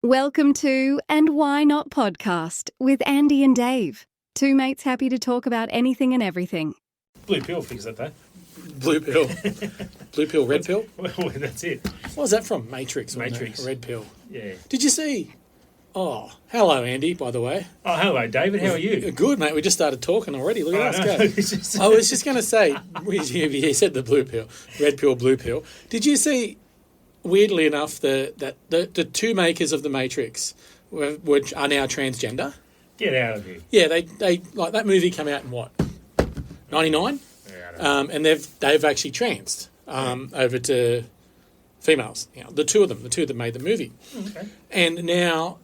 Welcome to And Why Not Podcast with Andy and Dave. Two mates happy to talk about anything and everything. Blue pill figures that though. Blue pill. Blue pill, red pill? Well, that's it. What was that from? Matrix. wasn't it? Matrix. Red pill. Yeah. Did you see? Oh, hello, Andy, by the way. Oh, hello, David. How are you? Good, mate. We just started talking already. Look at us no, go. it's just- I was just going to say, he said the blue pill, red pill, blue pill. Did you see, weirdly enough, the two makers of the Matrix, which are now transgender? Get out of here. Yeah, they like that movie came out in what, 99? Yeah, I don't know. And they've actually transed over to females. You know, the two of them that made the movie. Okay. And now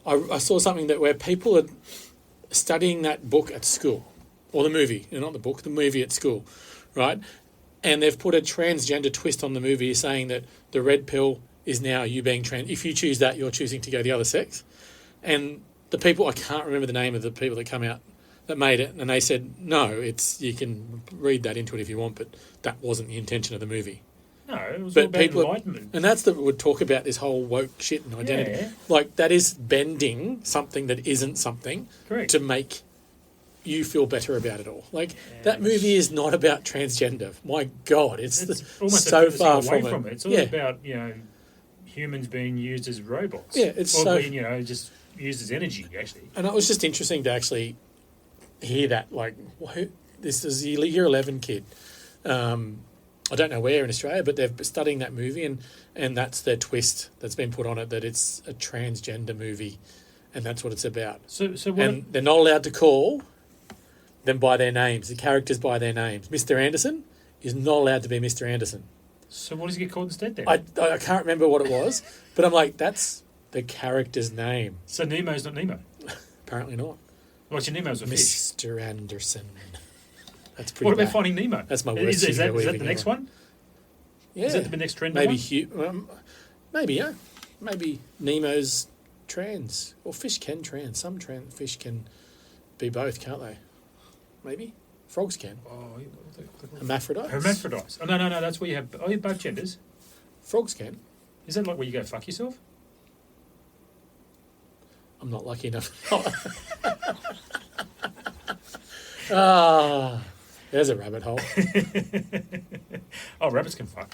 I saw something where people are studying that book at school, or the movie, not the book, the movie at school, right? And they've put a transgender twist on the movie, saying that the red pill is now you being trans. If you choose that, you're choosing to go the other sex. And the people, I can't remember the name of the people that come out that made it, and they said, no, you can read that into it if you want, but that wasn't the intention of the movie. No, it was But all about people, enlightenment. and that's that would talk about this whole woke shit and identity. Yeah. Like, that is bending something that isn't something Correct. to make you feel better about it all. Like, that movie is not about transgender. My God, it's almost so a far away from it. it. It's all Yeah. about, humans being used as robots. Yeah, it's or so- being, just used as energy, actually. And it was just interesting to actually hear that. Like, this is a year 11 kid. I don't know where in Australia, but they're studying that movie, and that's their twist that's been put on it, that it's a transgender movie, and that's what it's about. So what? And they're not allowed to call them by their names, the characters by their names. Mr. Anderson is not allowed to be Mr. Anderson. So what does he get called instead then? I can't remember what it was, but I'm like, that's the character's name. So Nemo's not Nemo. Apparently not. What's your Nemo's a fish? Mr. Anderson. That's pretty What about bad. Finding Nemo? That's my worst Is that superhero the next ever. one? Yeah. Is that the next trend? Maybe one? maybe, yeah. Maybe Nemo's trans. Or fish can trans. Some fish can be both, can't they? Maybe. Frogs can. Oh, Hermaphrodites. hermaphrodites. Oh, no. That's where you have. Oh, you have both genders. Frogs can. Is that like where you go fuck yourself? I'm not lucky enough. Ah, there's a rabbit hole. Oh, rabbits can fuck.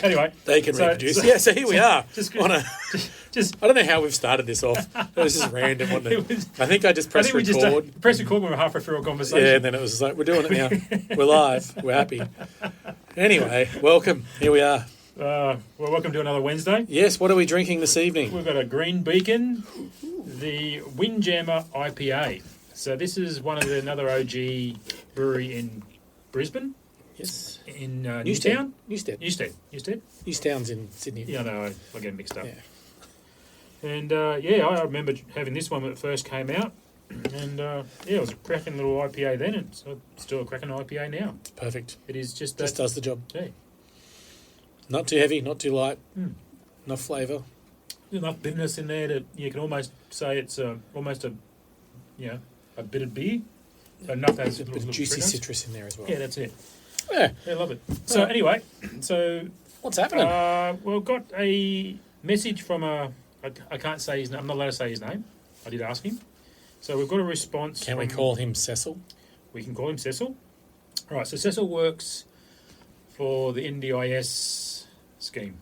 Anyway, They can So- reproduce. so- Yeah, so here we are. just- On a, just. I don't know how we've started this off. It was just random, wasn't it? It was- I think I just I pressed think we record. just press record when we're halfway through our conversation. Yeah, and then it was like, we're doing it now. We're live. We're happy. Anyway, welcome. Here we are. Well, welcome to another Wednesday. Yes, what are we drinking this evening? We've got a Green Beacon, the Windjammer IPA. So this is another OG brewery in Brisbane, Yes. in Newstead. Newtown. Newstead. Newstead. Newstown's in Sydney. Yeah, no, I get mixed up. Yeah. And I remember having this one when it first came out. And it was a cracking little IPA then, and it's still a cracking IPA now. It's perfect. It is just Just that. does the job. Yeah. Not too heavy, not too light. Mm. Enough flavour. Enough bitterness in there that you can almost say it's almost a bit of beer. So enough that has A a bit little of juicy bitterness. citrus in there as well. Yeah, that's it. Yeah. I love it. So anyway, What's happening? we've got a message from I can't say his name. I'm not allowed to say his name. I did ask him. So we've got a response. Can we from- call him Cecil? We can call him Cecil. All right. So Cecil works for the NDIS scheme.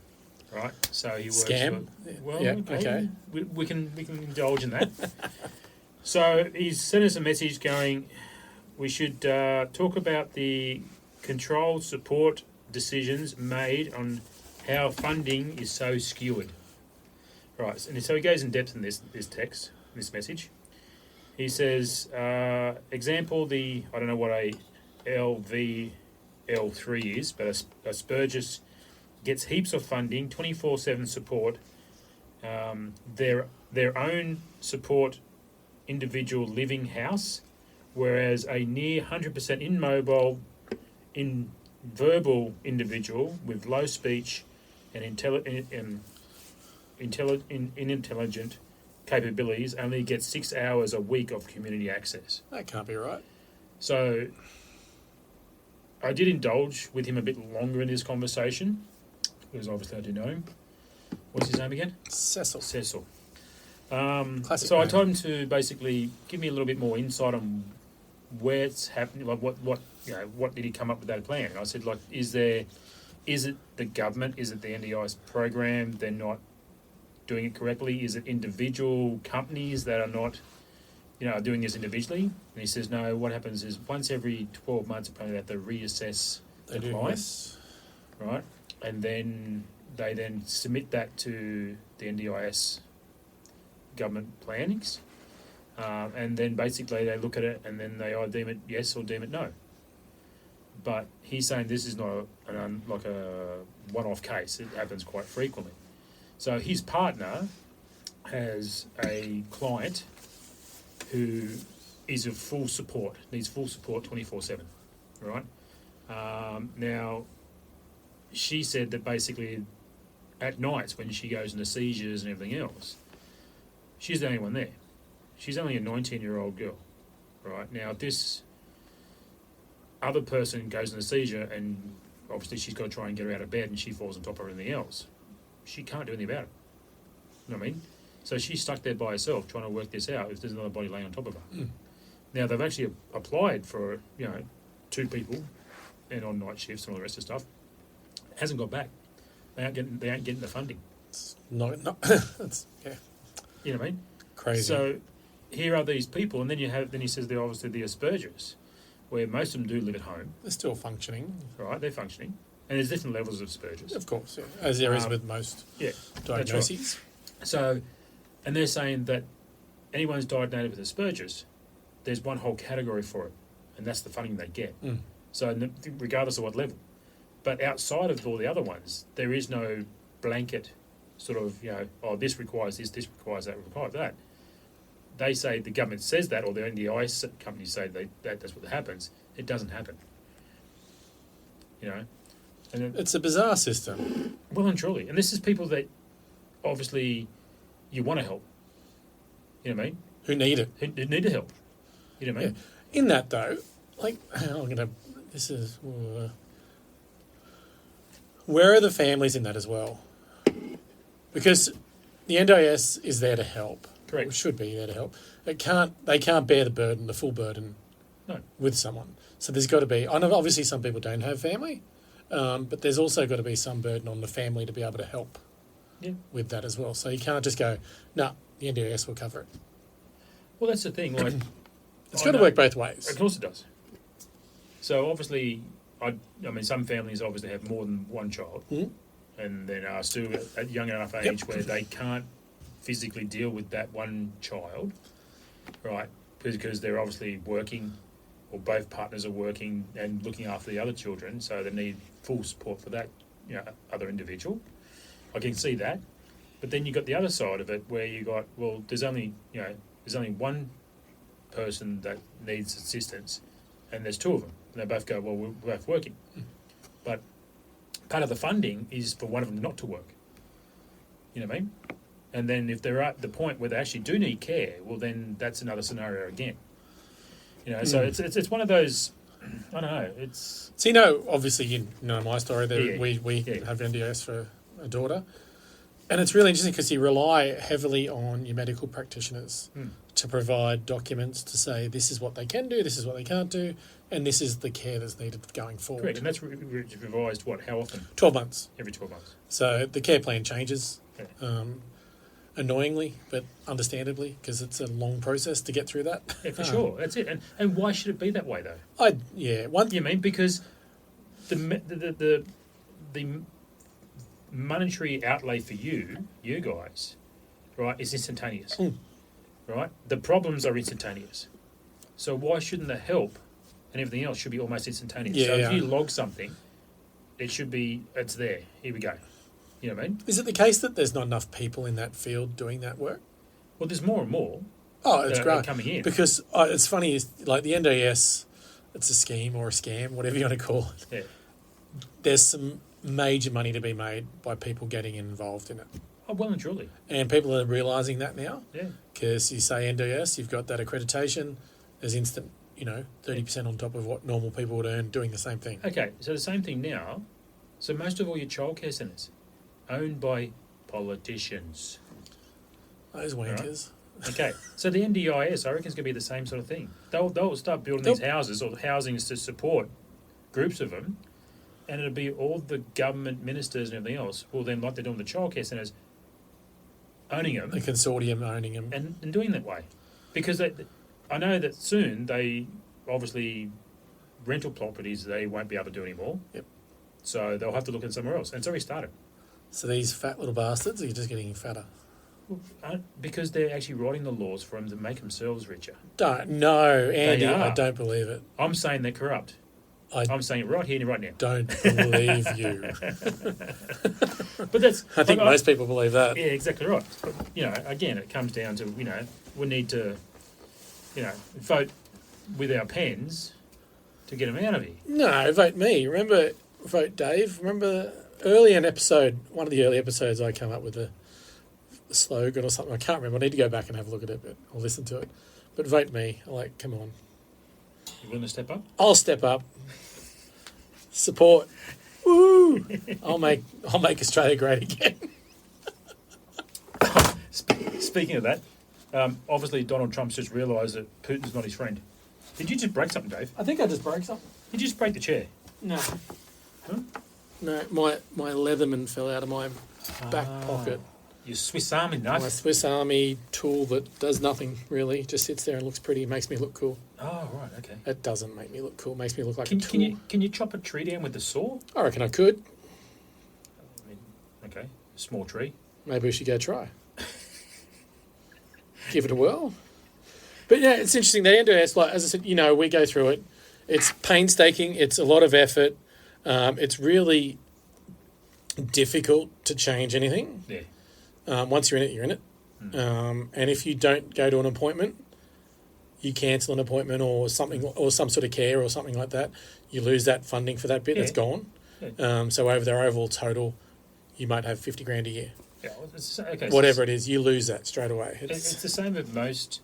Right. So he works Scam? for. Well, Yeah, okay. We can indulge in that. So he's sent us a message going, we should talk about the controlled support decisions made on how funding is so skewed. Right, and so he goes in depth in this text, this message. He says, example, I don't know what a LVL3 is, but a Spurgis gets heaps of funding, 24/7 support, their own support individual living house, whereas a near 100% immobile, verbal individual with low speech and unintelligent capabilities only gets 6 hours a week of community access. That can't be right. So I did indulge with him a bit longer in this conversation, because obviously I do know him. What's his name again? Cecil. Cecil. Classic So I name. told him to basically give me a little bit more insight on where it's happening. Like what did he come up with that plan? And I said, like, is it the government? Is it the NDIS program? They're not doing it correctly. Is it individual companies that are not, are doing this individually? And he says, no. What happens is once every 12 months, apparently they have to reassess They the do, client, yes. right? And then they then submit that to the NDIS government plannings, and then basically they look at it and then they either deem it yes or deem it no. But he's saying this is not like a one-off case. It happens quite frequently. So his partner has a client who is of full support, needs full support 24/7, right? Now, she said that basically at nights when she goes into seizures and everything else, she's the only one there. She's only a 19-year-old girl, right? Now, this other person goes into seizure and obviously she's got to try and get her out of bed and she falls on top of everything else. She can't do anything about it. You know what I mean? So she's stuck there by herself trying to work this out if there's another body laying on top of her. Mm. Now, they've actually applied for, 2 people and on night shifts and all the rest of the stuff. Hasn't got back. They aren't getting the funding. It's not it's, yeah, You know what I mean? crazy. So here are these people, and then he says they're obviously the Asperger's, where most of them do live at home, They're still functioning, right? They're functioning, and there's different levels of Asperger's. of course, yeah, as there is Um, with most Yeah, diagnoses. so, and they're saying that anyone who's diagnosed with Asperger's, there's one whole category for it, and that's the funding they get. Mm. So regardless of what level. But outside of all the other ones, there is no blanket sort of, this requires this requires that, requires that. They say the government says that, or the NDIS companies say that's what happens. It doesn't happen. And then, It's a bizarre system. well and truly. And this is people that obviously you want to help. You know what I mean? Who need it? Who need to help. You know what I mean? In that though, where are the families in that as well? Because the NDIS is there to help. Correct. Or should be there to help. They can't bear the full burden No. with someone. So there's got to be, I know obviously some people don't have family, but there's also got to be some burden on the family to be able to help Yeah. with that as well. So you can't just go, no, the NDIS will cover it. Well, that's the thing. Like, It's I got to know- work both ways. Of course it does. So obviously, some families obviously have more than one child, Mhm. and then are still at young enough age where they can't physically deal with that one child, right? Because they're obviously working, or both partners are working and looking after the other children, so they need full support for that, other individual. I can see that, but then you got the other side of it where you got there's only one person that needs assistance, and there's 2 of them. And they both go, well, we're both working. But part of the funding is for one of them not to work. You know what I mean? And then if they're at the point where they actually do need care, well, then that's another scenario again. So it's one of those, I don't know, it's... So obviously you know my story. That Yeah. we Yeah. have NDIS for a daughter, and it's really interesting because you rely heavily on your medical practitioners to provide documents to say this is what they can do, this is what they can't do, and this is the care that's needed going forward. Correct, and that's revised, how often? 12 months. Every 12 months. So the care plan changes, Yeah. annoyingly, but understandably, because it's a long process to get through that. Yeah, for sure, that's it. And why should it be that way, though? One You mean because the monetary outlay for you guys, right, is instantaneous, right? The problems are instantaneous. So why shouldn't the help and everything else should be almost instantaneous? Yeah, so if yeah. you log something, it's there. Here we go. You know what I mean? Is it the case that there's not enough people in that field doing that work? Well, there's more and more Oh, it's great. coming in. Because it's funny, like the NDIS, it's a scheme or a scam, whatever you want to call it. Yeah. There's some major money to be made by people getting involved in it. Oh, well and truly. And people are realising that now. Yeah. Because you say NDIS, you've got that accreditation, there's instant, 30% on top of what normal people would earn doing the same thing. Okay, so the same thing now. So most of all your childcare centres owned by politicians. Those wankers. Okay, so the NDIS, I reckon, is going to be the same sort of thing. They'll start building these houses or housings to support groups of them, and it'll be all the government ministers and everything else will then, like they're doing the childcare centres, owning them The consortium owning them. and doing that way. Because I know that soon they, obviously, rental properties they won't be able to do anymore. Yep. So they'll have to look at somewhere else. And it's already started. So these fat little bastards are just getting fatter. Because they're actually writing the laws for them to make themselves richer. No, Andy, are. I don't believe it. I'm saying they're corrupt. I'm saying it right here and right now. Don't believe you. But that's... I think most people believe that. Yeah, exactly right. But, again, it comes down to, we need to, vote with our pens to get them out of here. No, vote me. Remember, vote Dave. Remember early in episode, one of the early episodes, I came up with a slogan or something. I can't remember. I need to go back and have a look at it, but I'll listen to it. But vote me. Come on. You willing to step up? I'll step up. Support. Woo! I'll make Australia great again. Speaking of that, obviously Donald Trump's just realised that Putin's not his friend. Did you just break something, Dave? I think I just broke something. Did you just break the chair? No. Huh? No, my Leatherman fell out of my back pocket. Your Swiss Army knife? My Swiss Army tool that does nothing, really. Just sits there and looks pretty. It makes me look cool. Oh, right, okay. It doesn't make me look cool. It makes me look like Can, a tool. can you chop a tree down with the saw? I reckon I could. I mean, okay, small tree. Maybe we should go try. Give it a whirl. But yeah, it's interesting. The NDIS, like as I said, we go through it. It's painstaking. It's a lot of effort. It's really difficult to change anything. Yeah. Once you're in it, you're in it. And if you don't go to an appointment, you cancel an appointment or something, or some sort of care or something like that, you lose that funding for that bit. Yeah. It's gone. Yeah. So over their overall total, you might have $50,000 a year. Yeah, well, okay. Whatever it is, you lose that straight away. It's the same with most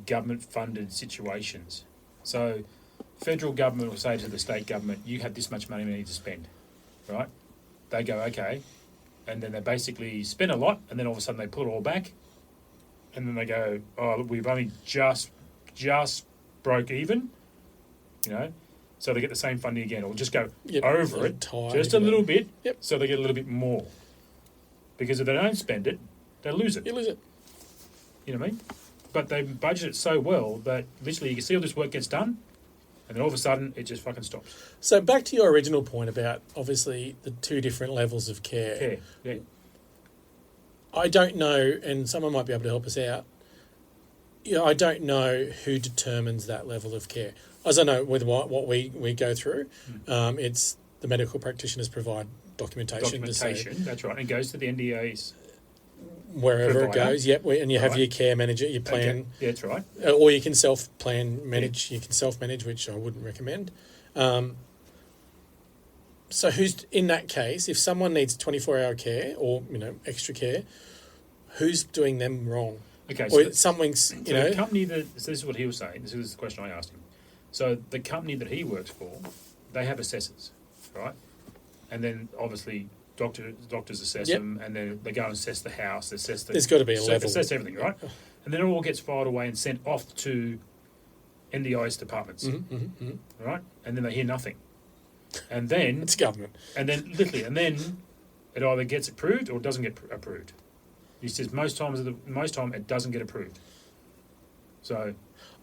government-funded situations. So, federal government will say to the state government, "You have this much money we need to spend," right? They go, "Okay," and then they basically spend a lot, and then all of a sudden they pull it all back, and then they go, "Oh, we've only just broke even," So they get the same funding again, or just go over it just a little bit, so they get a little bit more. Because if they don't spend it, they lose it. You lose it. You know what I mean? But they budget it so well that literally you can see all this work gets done, and then all of a sudden it just fucking stops. So back to your original point about obviously the two different levels of care. Yeah. I don't know, and someone might be able to help us out. I don't know who determines that level of care. As I know with what we go through, it's the medical practitioners provide documentation. That's right. And it goes to the NDAs. Wherever provider. It goes, and you have your care manager, your plan. Okay. Yeah, that's right. Or you can self-plan manage. You can self-manage, which I wouldn't recommend. So who's in that case, if someone needs 24-hour care or, extra care, who's doing them wrong? Okay, Or something's, the company so this is what he was saying. This is the question I asked him. So the company that he works for, they have assessors, right? And then obviously doctors assess them, and then they go and assess the house, There's got to be a level. Assess everything, right? And then it all gets filed away and sent off to NDIS departments, right? And then they hear nothing. And then it's government. And then it either gets approved or it doesn't get approved. He says most time it doesn't get approved. So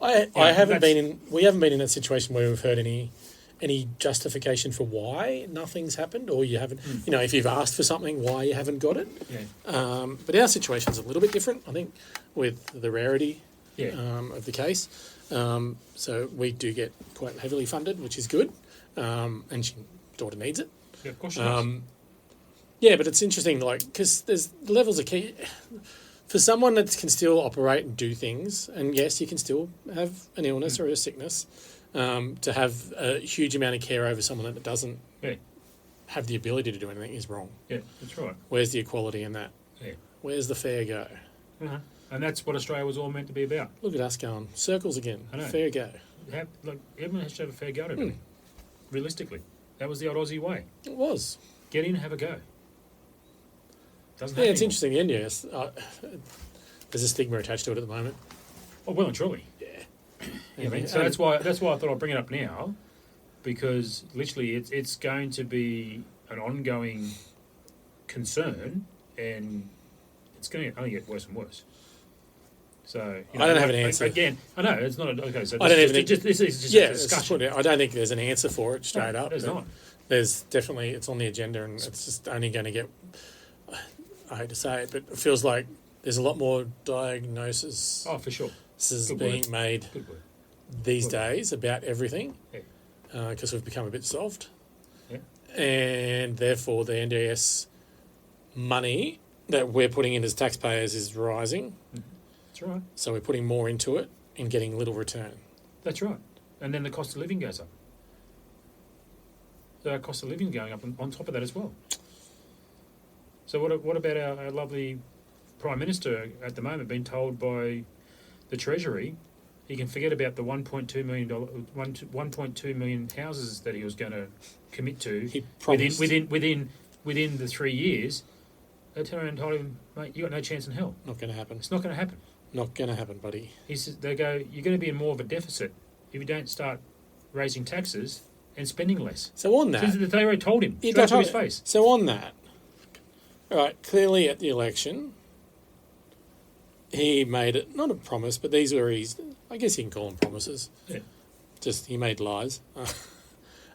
we haven't been in that situation where we've heard any justification for why nothing's happened, or you haven't, if you've asked for something, why you haven't got it. Yeah. But our situation's a little bit different, I think, with the rarity of the case. So we do get quite heavily funded, which is good, and daughter needs it. Yeah, of course she does. Yeah, but it's interesting, because there's levels of key. For someone that can still operate and do things, and yes, you can still have an illness or a sickness, to have a huge amount of care over someone that doesn't have the ability to do anything is wrong. Yeah, that's right. Where's the equality in that? Yeah. Where's the fair go? Uh-huh. And that's what Australia was all meant to be about. Look at us going circles again. I know. Fair go. Everyone has to have a fair go at everything. Realistically, that was the old Aussie way. It was. Get in, have a go. Doesn't Yeah, have it's anymore. interesting. The NDIS, there's a stigma attached to it at the moment. Oh, well and truly. Yeah. You know what I mean? So that's why I thought I'd bring it up now, because literally it's going to be an ongoing concern, and it's going to only get worse and worse. So I don't have an answer. Again, I know it's not okay. So I don't even this is just Yeah, a it's discussion. just I don't think there's an answer for it straight up. There's but not. There's definitely, it's on the agenda, and it's just only going to get, I hate to say it, but it feels like there's a lot more diagnosis Oh, for sure. Good being word. made Good word. these Good. days about everything, Yeah. because we've become a bit soft. Yeah. And therefore the NDIS money that we're putting in as taxpayers is rising, That's right. so we're putting more into it and getting little return. That's right. And then the cost of living goes up. So our cost of living going up on top of that as well. So what about our lovely Prime Minister at the moment being told by the Treasury he can forget about the $1.2 million houses that he was going to commit to He promised. within the 3 years? They turned around and told him, mate, you got no chance in hell. Not going to happen. It's not going to happen. Not going to happen, buddy. He says, they go, you're going to be in more of a deficit if you don't start raising taxes and spending less. So on that, Since they already told him Yeah, straight to they his told- face. So on that, all right, clearly at the election, he made it, not a promise, but these were his, I guess you can call them promises. Yeah. Just, he made lies.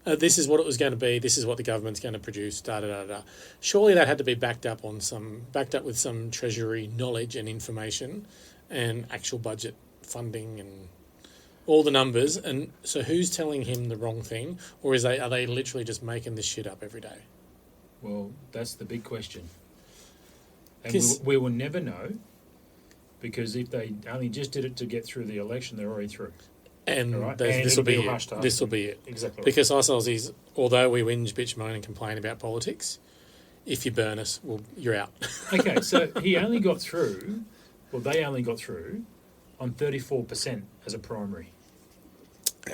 This is what it was going to be, this is what the government's going to produce, da da da da. Surely that had to be backed up with some Treasury knowledge and information and actual budget funding and all the numbers. And so who's telling him the wrong thing? Or are they literally just making this shit up every day? Well, that's the big question. And 'Cause- we will never know, because if they only just did it to get through the election, they're already through. And All right. this And will it'll be be a it. hush hush. This will be it. Exactly. Right. Because us Aussies, although we whinge, bitch, moan and complain about politics, if you burn us, well, you're out. Okay, so he only got through, well, they only got through on 34% as a primary.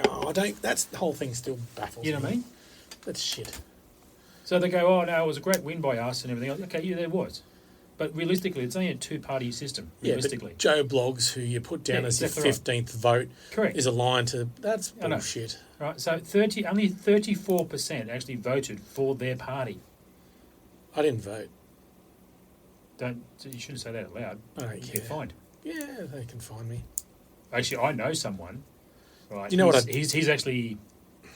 Oh, that's the whole thing still baffles You know me. what I mean? That's shit. So they go, oh, no, it was a great win by us and everything else. Okay, yeah, there was. But realistically, it's only a two-party system, Yeah, realistically. but Joe Blogs, who you put down Yeah, as your exactly right. 15th vote, Correct. is aligned to, that's I know. bullshit. Right, so only 34% actually voted for their party. I didn't vote. You shouldn't say that out loud. I don't You care. get fined. Yeah, they can find me. Actually, I know someone. Right, You know what he's actually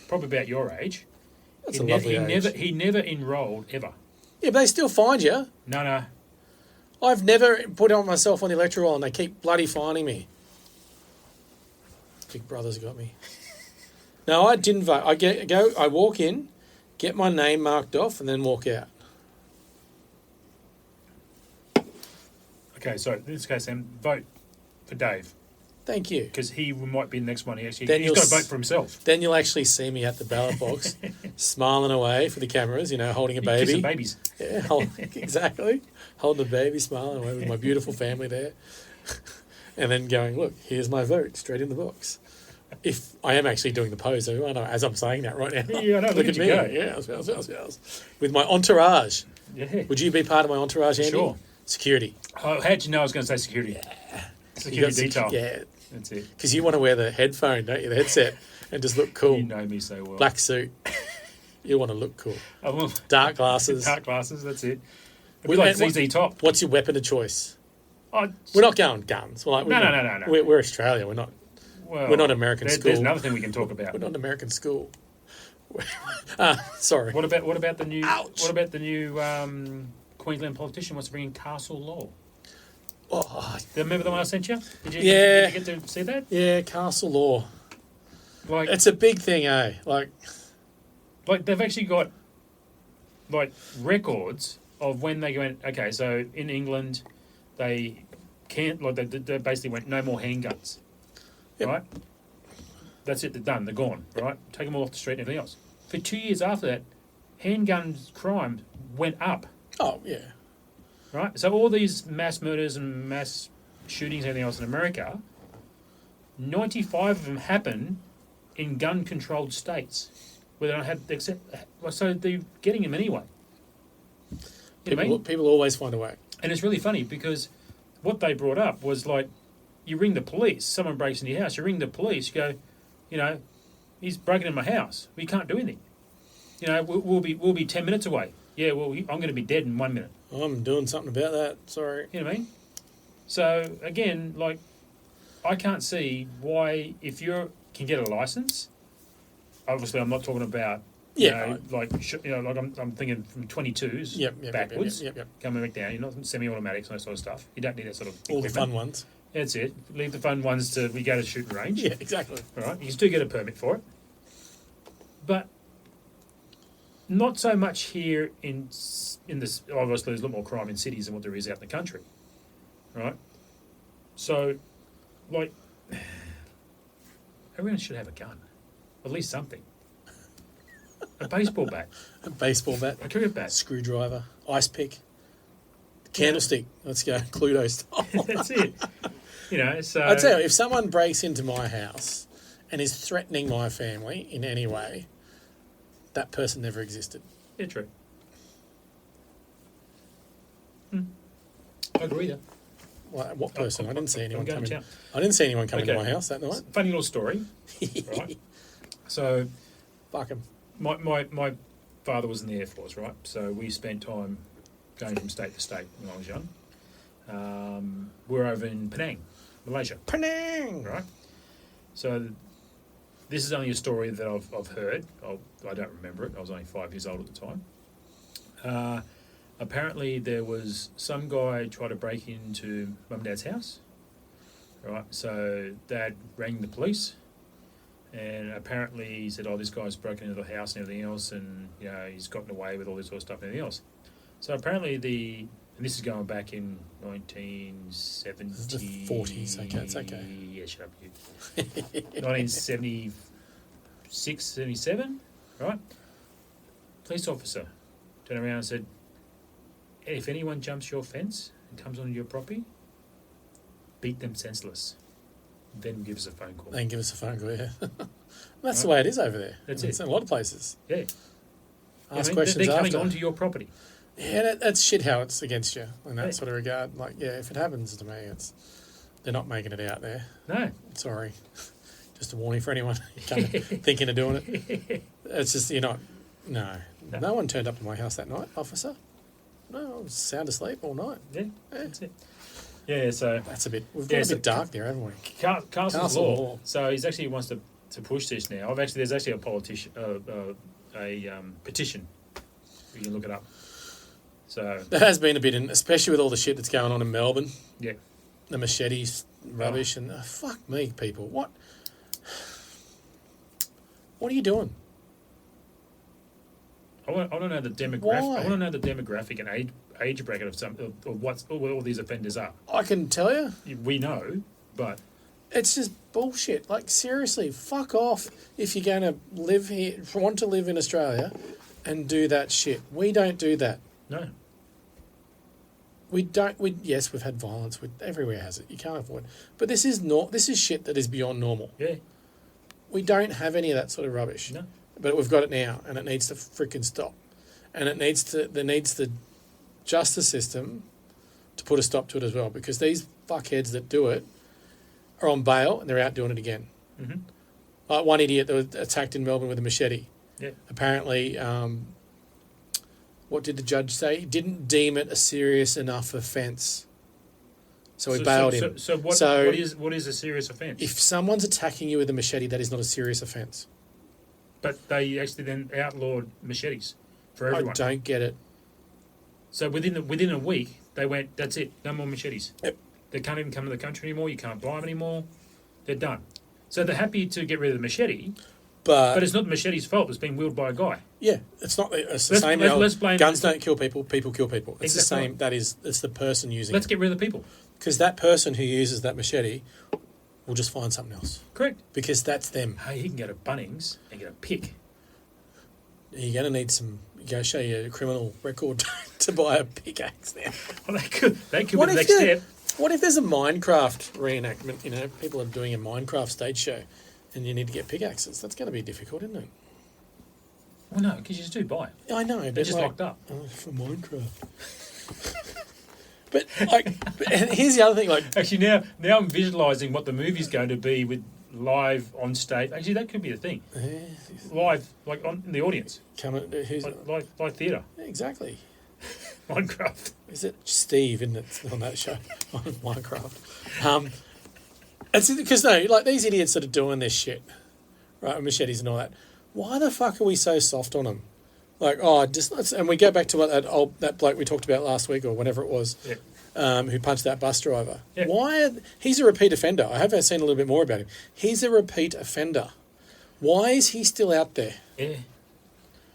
probably about your age. That's he a lovely age. he never enrolled ever. Yeah, but they still find you. No. I've never put on myself on the electoral and they keep bloody finding me. Big Brother's got me. No, I didn't vote. I walk in, get my name marked off, and then walk out. Okay, so in this case, then vote for Dave, Thank you. because he might be the next one. He's Then got to you'll vote for himself. Then you'll actually see me at the ballot box, smiling away for the cameras, holding a baby. Kissing babies. Yeah, exactly. Holding a baby, smiling away with my beautiful family there. And then going, look, here's my vote, straight in the box. If I am actually doing the pose, aren't I, as I'm saying that right now. Yeah, I know, look at me. you go. Yes. With my entourage. Yeah. Would you be part of my entourage, Andy? Sure. Security. Oh, how'd you know I was going to say security? You Security detail. Yeah, That's it. because you want to wear the headphone, don't you? The headset, and just look cool. You know me so well. Black suit. You want to look cool. I will. Dark glasses. Dark glasses, that's it. It'd be Well, like and ZZ Top. What's your weapon of choice? Oh, We're not going guns. We're like, No. We're Australia. We're not There's American school. another thing we can talk about. We're not an American school. Sorry. What about the new? Ouch. What about the new Queensland politician wants to bring in Castle Law? Oh, Remember the one I sent you? Did you Yeah. get to see that? yeah, castle law. Like, It's a big thing, eh? Like, they've actually got records of when they went. Okay, so in England, they can't. They basically went no more handguns. Yep. Right. That's it. They're done. They're gone. Right. Take them all off the street and everything else. For 2 years after that, handgun crime went up. oh, yeah. Right? So all these mass murders and mass shootings and everything else in America, 95 of them happen in gun-controlled states where they don't have so they're getting them anyway. You know what I mean? People always find a way. And it's really funny because what they brought up was like, you ring the police, someone breaks into your house, you ring the police, you go, you know, he's breaking in my house. We can't do anything. You know, we'll be 10 minutes away. Yeah, well, I'm going to be dead in 1 minute. I'm doing something about that. Sorry. You know what I mean? So again, like, I can't see why if you can get a license. Obviously, I'm not talking about like I'm thinking from 22s backwards. Yep. Coming back down. You're not semi-automatics and that sort of stuff. You don't need that sort of All equipment. the fun ones. That's it. Leave the fun ones to we go to shooting range. Yeah, exactly. All right, you can still get a permit for it, but not so much here in this. Obviously, there's a lot more crime in cities than what there is out in the country, right? So, like, everyone should have a gun, at least something. A baseball bat, A baseball bat, a cricket bat. screwdriver, ice pick, candlestick. Let's go, Cluedo style. That's it. You know, so I tell you, if someone breaks into my house and is threatening my family in any way, that person never existed. yeah, true. I agree there. What person? I didn't see anyone I'm going coming. to town. I didn't see anyone coming to Okay. my house that night. Funny little story, right? So, Fuck 'em. my father was in the Air Force, right? So we spent time going from state to state when I was young. We're over in Penang, Malaysia, Penang. right? So this is only a story that I've heard. I don't remember it. I was only 5 years old at the time. Apparently there was some guy tried to break into mum and dad's house, right? So dad rang the police, and apparently he said, "Oh, this guy's broken into the house and everything else, and you know he's gotten away with all this sort of stuff and everything else." So apparently and this is going back in 1970. This is the 40s, okay, it's okay. Yeah, shut up, you. 1976, 77, right? Police officer turned around and said, "If anyone jumps your fence and comes onto your property, beat them senseless. Then give us a phone call." They can give us a phone call, yeah. That's the way it is over there. That's It's it. in a lot of places. Yeah. Ask I mean, questions they're coming after. onto your property. Yeah, that's shit how it's against you in that Yeah. sort of regard. Like, yeah, if it happens to me, they're not making it out there. No. Sorry. Just a warning for anyone thinking of doing it. It's just, no. No one turned up to my house that night, officer. No, I was sound asleep all night. Yeah, that's it. Yeah, so We've got a bit dark there, haven't we? Castle's Castle law. law. So he's actually wants to push this now. There's actually a politician, petition. You can look it up. So There has been a bit, especially with all the shit that's going on in Melbourne. yeah, The machetes, rubbish, and fuck me, people. What are you doing? I want to know the demographic. Why? I want to know the demographic and age bracket of what all these offenders are. I can tell you, We know, but it's just bullshit. Like, seriously, fuck off if you're going to live here, want to live in Australia and do that shit. We don't do that. no. Yes, we've had violence. Everywhere has it. You can't avoid. But this is shit that is beyond normal. Yeah, We don't have any of that sort of rubbish. no. But we've got it now, and it needs to freaking stop. And there needs the justice system to put a stop to it as well, because these fuckheads that do it are on bail and they're out doing it again. Mm-hmm. Like one idiot that was attacked in Melbourne with a machete. Yeah. Apparently, what did the judge say? He didn't deem it a serious enough offence. So he bailed him. So what is a serious offence? If someone's attacking you with a machete, that is not a serious offence. But they actually then outlawed machetes for I everyone. don't get it. So within a week, they went, "That's it, no more machetes." Yep. They can't even come to the country anymore. You can't buy them anymore. They're done. So they're happy to get rid of the machete, but it's not the machete's fault. It's being wielded by a guy. Yeah, it's not. It's the Let's- same. let's blame- guns don't kill people. People kill people. It's Exactly the same. It's the person using Let's it. get rid of the people. Because that person who uses that machete will just find something else. Correct. Because that's them. Hey, he can go to Bunnings and get a pick. You're going to need some. You go show your criminal record to buy a pickaxe now. Well, that could be What the if next you- step. What if there's a Minecraft reenactment? People are doing a Minecraft stage show, and you need to get pickaxes. That's going to be difficult, isn't it? Well, no, because you just do buy it. I know, They're but just locked up. for Minecraft. But like, and here's the other thing. Like, Actually, now I'm visualising what the movie's going to be with live on stage. Actually, that could be a thing. Live, like on in the audience, who's like theatre, exactly? Minecraft. Is it Steve? Isn't it on that show on Minecraft? It's because like these idiots that are doing this shit, right? With machetes and all that. Why the fuck are we so soft on them? Like, and we go back to what that bloke we talked about last week or whenever it was, who punched that bus driver. Yeah. He's a repeat offender. I have seen a little bit more about him. He's a repeat offender. Why is he still out there? Yeah.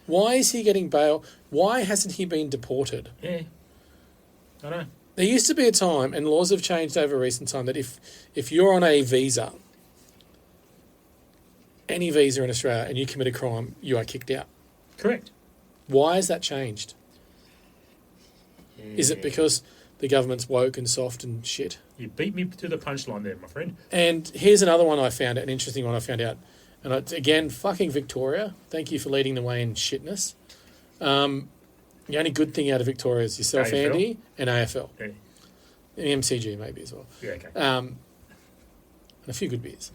Why is he getting bail? Why hasn't he been deported? Yeah. I know. There used to be a time, and laws have changed over recent time, that if you're on a visa, any visa in Australia, and you commit a crime, you are kicked out. Correct. Why has that changed? Yeah. Is it because the government's woke and soft and shit? You beat me to the punchline there, my friend. And here's another one I found, an interesting one I found out. And again, fucking Victoria, thank you for leading the way in shitness. The only good thing out of Victoria is yourself, AFL. Andy, and AFL. Yeah. And MCG maybe as well. Yeah, okay. And a few good beers.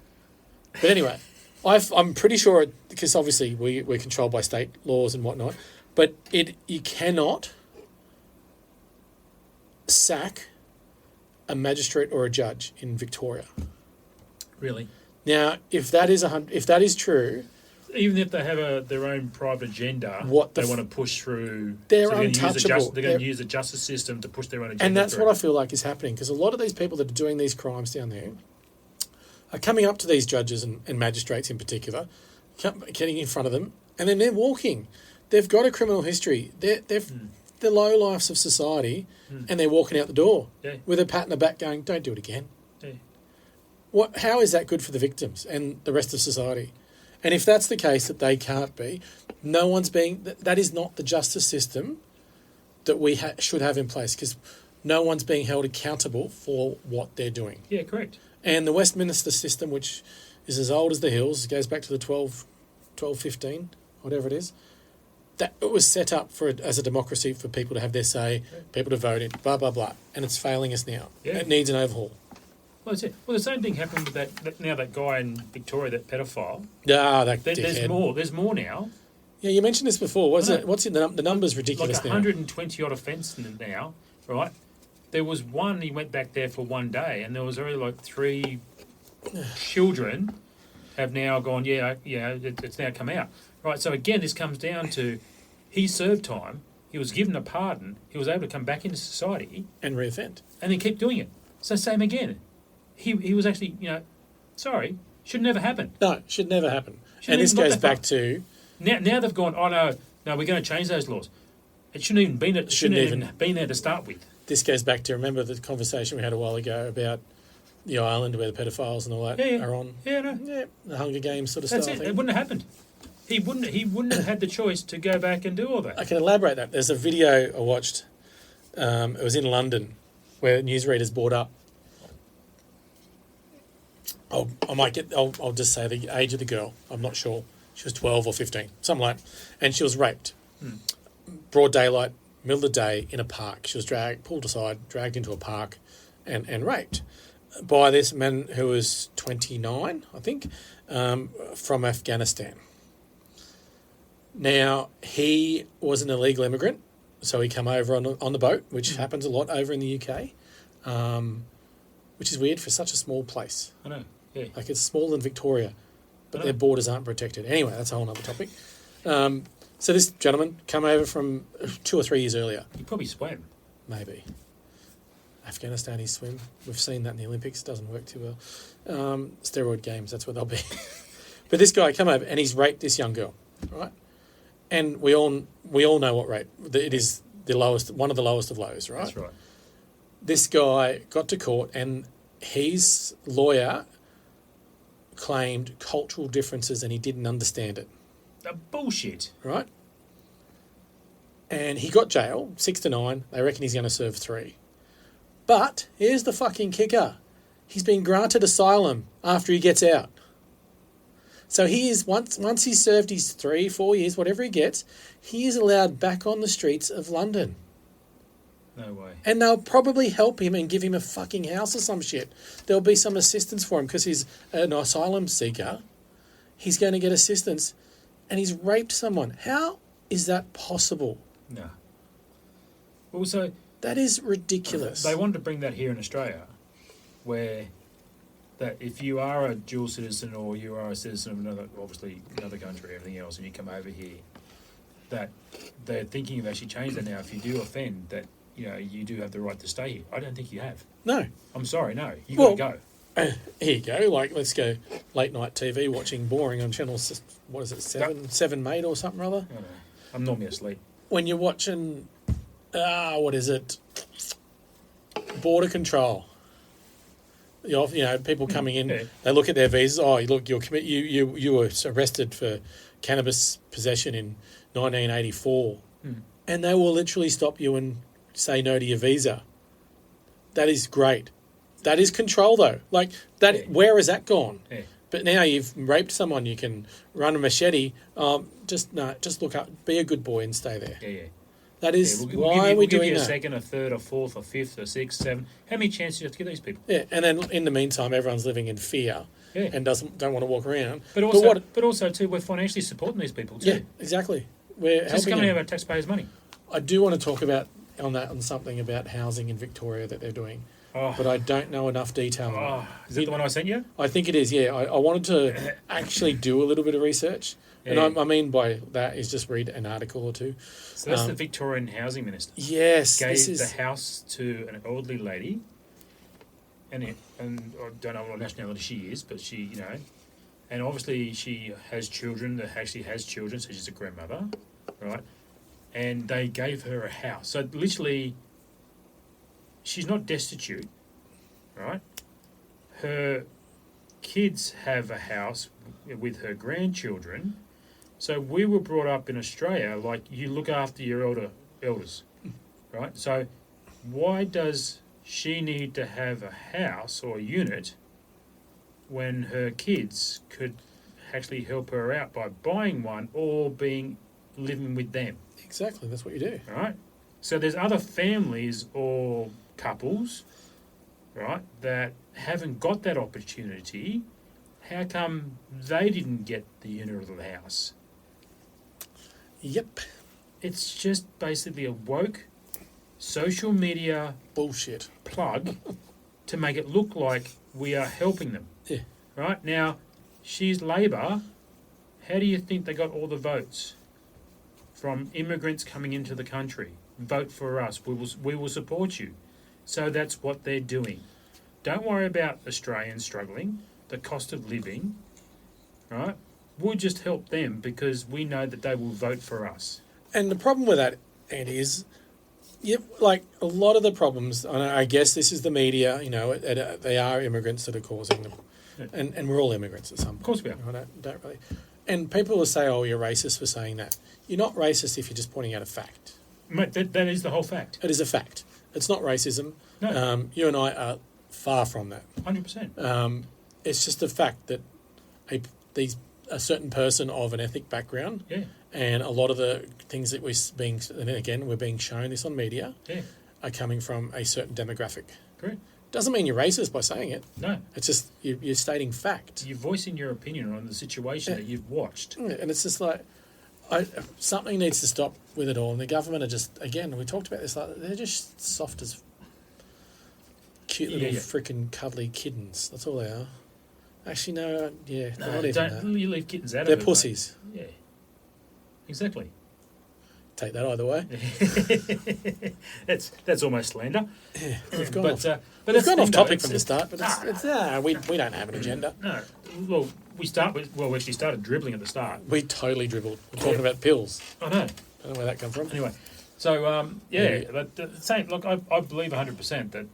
But anyway, I'm pretty sure, because obviously we're controlled by state laws and whatnot, but you cannot sack a magistrate or a judge in Victoria. Really? Now, if that is true, even if they have their own private agenda, they want to push through. They're so untouchable. They're going to use the justice system to push their own agenda. And that's through. what I feel like is happening, because a lot of these people that are doing these crimes down there are coming up to these judges and magistrates in particular, getting in front of them, and then they're walking. They've got a criminal history. They're the low lifes of society, and they're walking out the door with a pat in the back going, don't do it again. Yeah. How is that good for the victims and the rest of society? And if that's the case, that they can't be, that is not the justice system that we should have in place, because no one's being held accountable for what they're doing. Yeah, correct. And the Westminster system, which is as old as the hills, goes back to the 1215, whatever it is, that it was set up as a democracy for people to have their say, people to vote in, blah, blah, blah. And it's failing us now. Yeah. It needs an overhaul. Well, that's it. Well, the same thing happened with that guy in Victoria, that pedophile. There's more now. Yeah, you mentioned this before. What's in the number's ridiculous like now? 120 odd offence now, right? There was one, he went back there for one day, and there was already like 3 children have now gone, it's now come out. Right, so again, this comes down to he served time, he was given a pardon, he was able to come back into society. And reoffend. And then keep doing it. So same again. He was actually, sorry, should never happen. No, should never happen. And this goes back to... Now they've gone, no, we're going to change those laws. It shouldn't even been there to start with. This goes back to, remember the conversation we had a while ago about the island where the pedophiles and all that are on? Yeah, no. Yeah, the Hunger Games sort of That's stuff. It. It wouldn't have happened. He wouldn't have had the choice to go back and do all that. I can elaborate that. There's a video I watched. It was in London, where newsreaders brought up. I'll just say the age of the girl. I'm not sure. She was 12 or 15, something like that. And she was raped. Broad daylight, middle of the day, in a park. She was pulled aside, dragged into a park, and raped by this man who was 29, I think, from Afghanistan. Now, he was an illegal immigrant, so he came over on the boat, which happens a lot over in the UK, which is weird for such a small place. I know, yeah. Like, it's smaller than Victoria, but their borders aren't protected. Anyway, that's a whole other topic. So this gentleman came over from 2 or 3 years earlier. He probably swam. Maybe. Afghanistan, he swim. We've seen that in the Olympics. Doesn't work too well. Steroid games, that's what they'll be. But this guy came over and he's raped this young girl, right? And we all know what rape. It is the lowest, one of the lowest of lows, right? That's right. This guy got to court and his lawyer claimed cultural differences and he didn't understand it. Bullshit. Right? And he got jail, 6 to 9. They reckon he's going to serve 3. But here's the fucking kicker. He's been granted asylum after he gets out. So he is, once he's served his 3, 4 years, whatever he gets, he is allowed back on the streets of London. No way. And they'll probably help him and give him a fucking house or some shit. There'll be some assistance for him because he's an asylum seeker. He's going to get assistance and he's raped someone. How is that possible? No. Also, That is ridiculous. they wanted to bring that here in Australia, where that if you are a dual citizen or you are a citizen of another country, everything else, and you come over here, that they're thinking of actually changing that now. If you do offend, that you do have the right to stay here. I don't think you have. No. I'm sorry, no. You Well, got to go. Here you go. Like, let's go late night TV watching boring on channel, what is it, 7 Mate or something or other? I don't know. I'm normally asleep. When you're watching, what is it? Border control. People coming in, Yeah. they look at their visas. Oh, look, you were arrested for cannabis possession in 1984, and they will literally stop you and say no to your visa. That is great. That is control, though. Like that. Yeah. Where has that gone? Yeah. But now you've raped someone, you can run a machete. Just look up, be a good boy, and stay there. Yeah. That is We'll why give you, are we we'll give doing you a that? second, a third, a fourth, a fifth, a sixth, seventh. How many chances do you have to give these people? Yeah, and then in the meantime, everyone's living in fear Yeah. and don't want to walk around. But also too, we're financially supporting these people too. Yeah, exactly. We're It's helping coming out of them. our taxpayers' money. I do want to talk on something about housing in Victoria that they're doing, Oh, but I don't know enough detail. on it. is that the one I sent you? I think it is. Yeah, I wanted to actually do a little bit of research, Yeah. and I mean by that is just read an article or two. So that's the Victorian Housing Minister. Yes, Gave this is the house to an elderly lady, and I don't know what nationality she is, but she, and obviously she has children that actually has children, so she's a grandmother, right? And they gave her a house. So literally, she's not destitute, right? Her kids have a house with her grandchildren. So we were brought up in Australia like you look after your elders, right? So why does she need to have a house or a unit when her kids could actually help her out by buying one or living with them, exactly that's what you do. right? So there's other families or couples, right, that haven't got that opportunity. How come they didn't get the unit or the house? Yep, It's just basically a woke social media bullshit. plug to make it look like we are helping them. Yeah. Right? Now, she's Labor. How do you think they got all the votes from immigrants coming into the country? Vote for us. We will support you. So that's what they're doing. Don't worry about Australians struggling, the cost of living, right? We'll just help them because we know that they will vote for us. And the problem with that, Andy, is like a lot of the problems, and I guess this is the media, they are immigrants that are causing them. Yeah. And we're all immigrants at some point. Of course we are. I don't really. And people will say, oh, you're racist for saying that. You're not racist if you're just pointing out a fact. Mate, that is the whole fact. It is a fact. It's not racism. No. You and I are far from that. 100%. It's just the fact that a certain person of an ethnic background Yeah. and a lot of the things that we're being shown this on media Yeah. are coming from a certain demographic. Correct. Doesn't mean you're racist by saying it. No. It's just you're stating fact. You're voicing your opinion on the situation that you've watched. And it's just like something needs to stop with it all. And the government are just, again, we talked about this, like they're just soft as cute little Yeah. freaking cuddly kittens. That's all they are. Actually, no, they're No, not even that. don't you leave kittens out They're of it. pussies. Mate. Yeah. Exactly. Take that either way. that's almost slander. We've gone But off, but we've that's gone the off thing, topic though. from the start, but we don't have an agenda. No. Well, we actually started dribbling at the start. We totally dribbled. We're talking about pills. I know. Don't know where that come from. Anyway, so Yeah. but the same. Look, I believe 100% that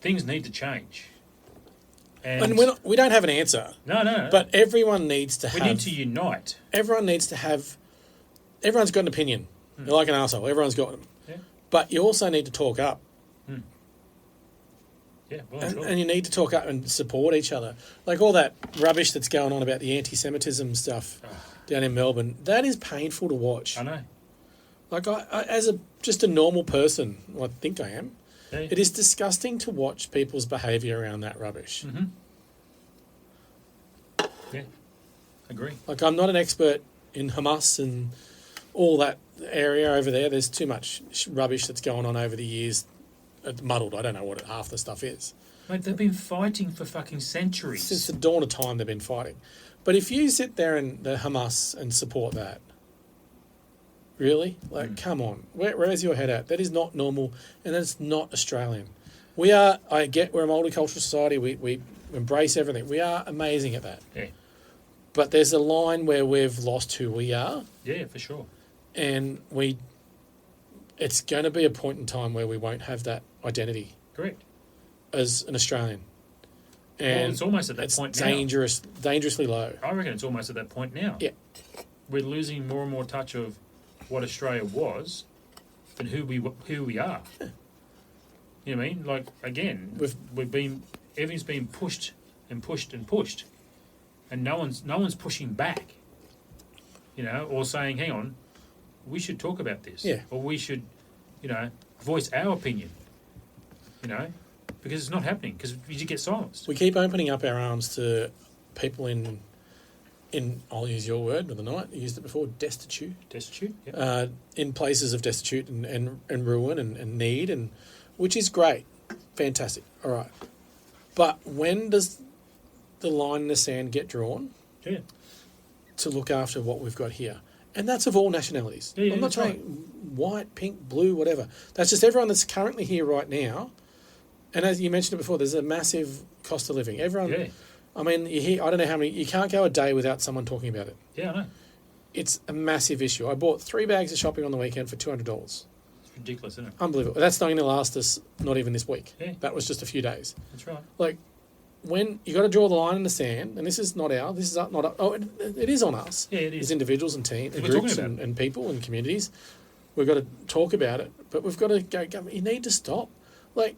things need to change. And we don't have an answer, No. but everyone needs to we have. need to unite. Everyone needs to have. Everyone's got an opinion. You're like an asshole. Everyone's got them. Yeah. But you also need to talk up. Yeah. Well, And, sure. and you need to talk up and support each other. Like all that rubbish that's going on about the anti-Semitism stuff down in Melbourne, that is painful to watch. I know. Like as just a normal person, I think I am. Yeah. It is disgusting to watch people's behaviour around that rubbish. Mm-hmm. Yeah, agree. Like, I'm not an expert in Hamas and all that area over there. There's too much rubbish that's going on over the years. It's muddled. I don't know what half the stuff is. Mate, they've been fighting for fucking centuries. Since the dawn of time, they've been fighting. But if you sit there and the Hamas and support that, really? Like, come on. Where's your head at? That is not normal, and that's not Australian. We are, I get we're a multicultural society. We embrace everything. We are amazing at that. Yeah. But there's a line where we've lost who we are, Yeah, for sure. and it's going to be a point in time where we won't have that identity Correct. as an Australian. Well, And it's almost at that it's point now. dangerously low. I reckon it's almost at that point now. Yeah. We're losing more and more touch of what Australia was than who we are. You know what I mean? Like, again, everything's been pushed and pushed and pushed, and no one's pushing back. You know, or saying, "Hang on, we should talk about this," Yeah. or we should, voice our opinion. You know, because it's not happening because you just get silenced. We keep opening up our arms to people in I'll use your word of the night. You used it before, destitute. Destitute. Yeah. In places of destitute and ruin and need, and which is great, fantastic. All right, but when does the line in the sand get drawn Yeah. to look after what we've got here? And that's of all nationalities. Yeah, I'm not that's right. saying white, pink, blue, whatever. That's just everyone that's currently here right now. And as you mentioned it before, there's a massive cost of living. Everyone. Yeah. I mean, you hear, I don't know how many. You can't go a day without someone talking about it. Yeah, I know. It's a massive issue. I bought 3 bags of shopping on the weekend for $200. It's ridiculous, isn't it? Unbelievable. That's not going to last us, not even this week. Yeah. That was just a few days. That's right. Like, when you got to draw the line in the sand, and this is not it is on us. Yeah, it is. As individuals and teams and We're groups talking about and people and communities. We've got to talk about it, but we've got to go, you need to stop. Like,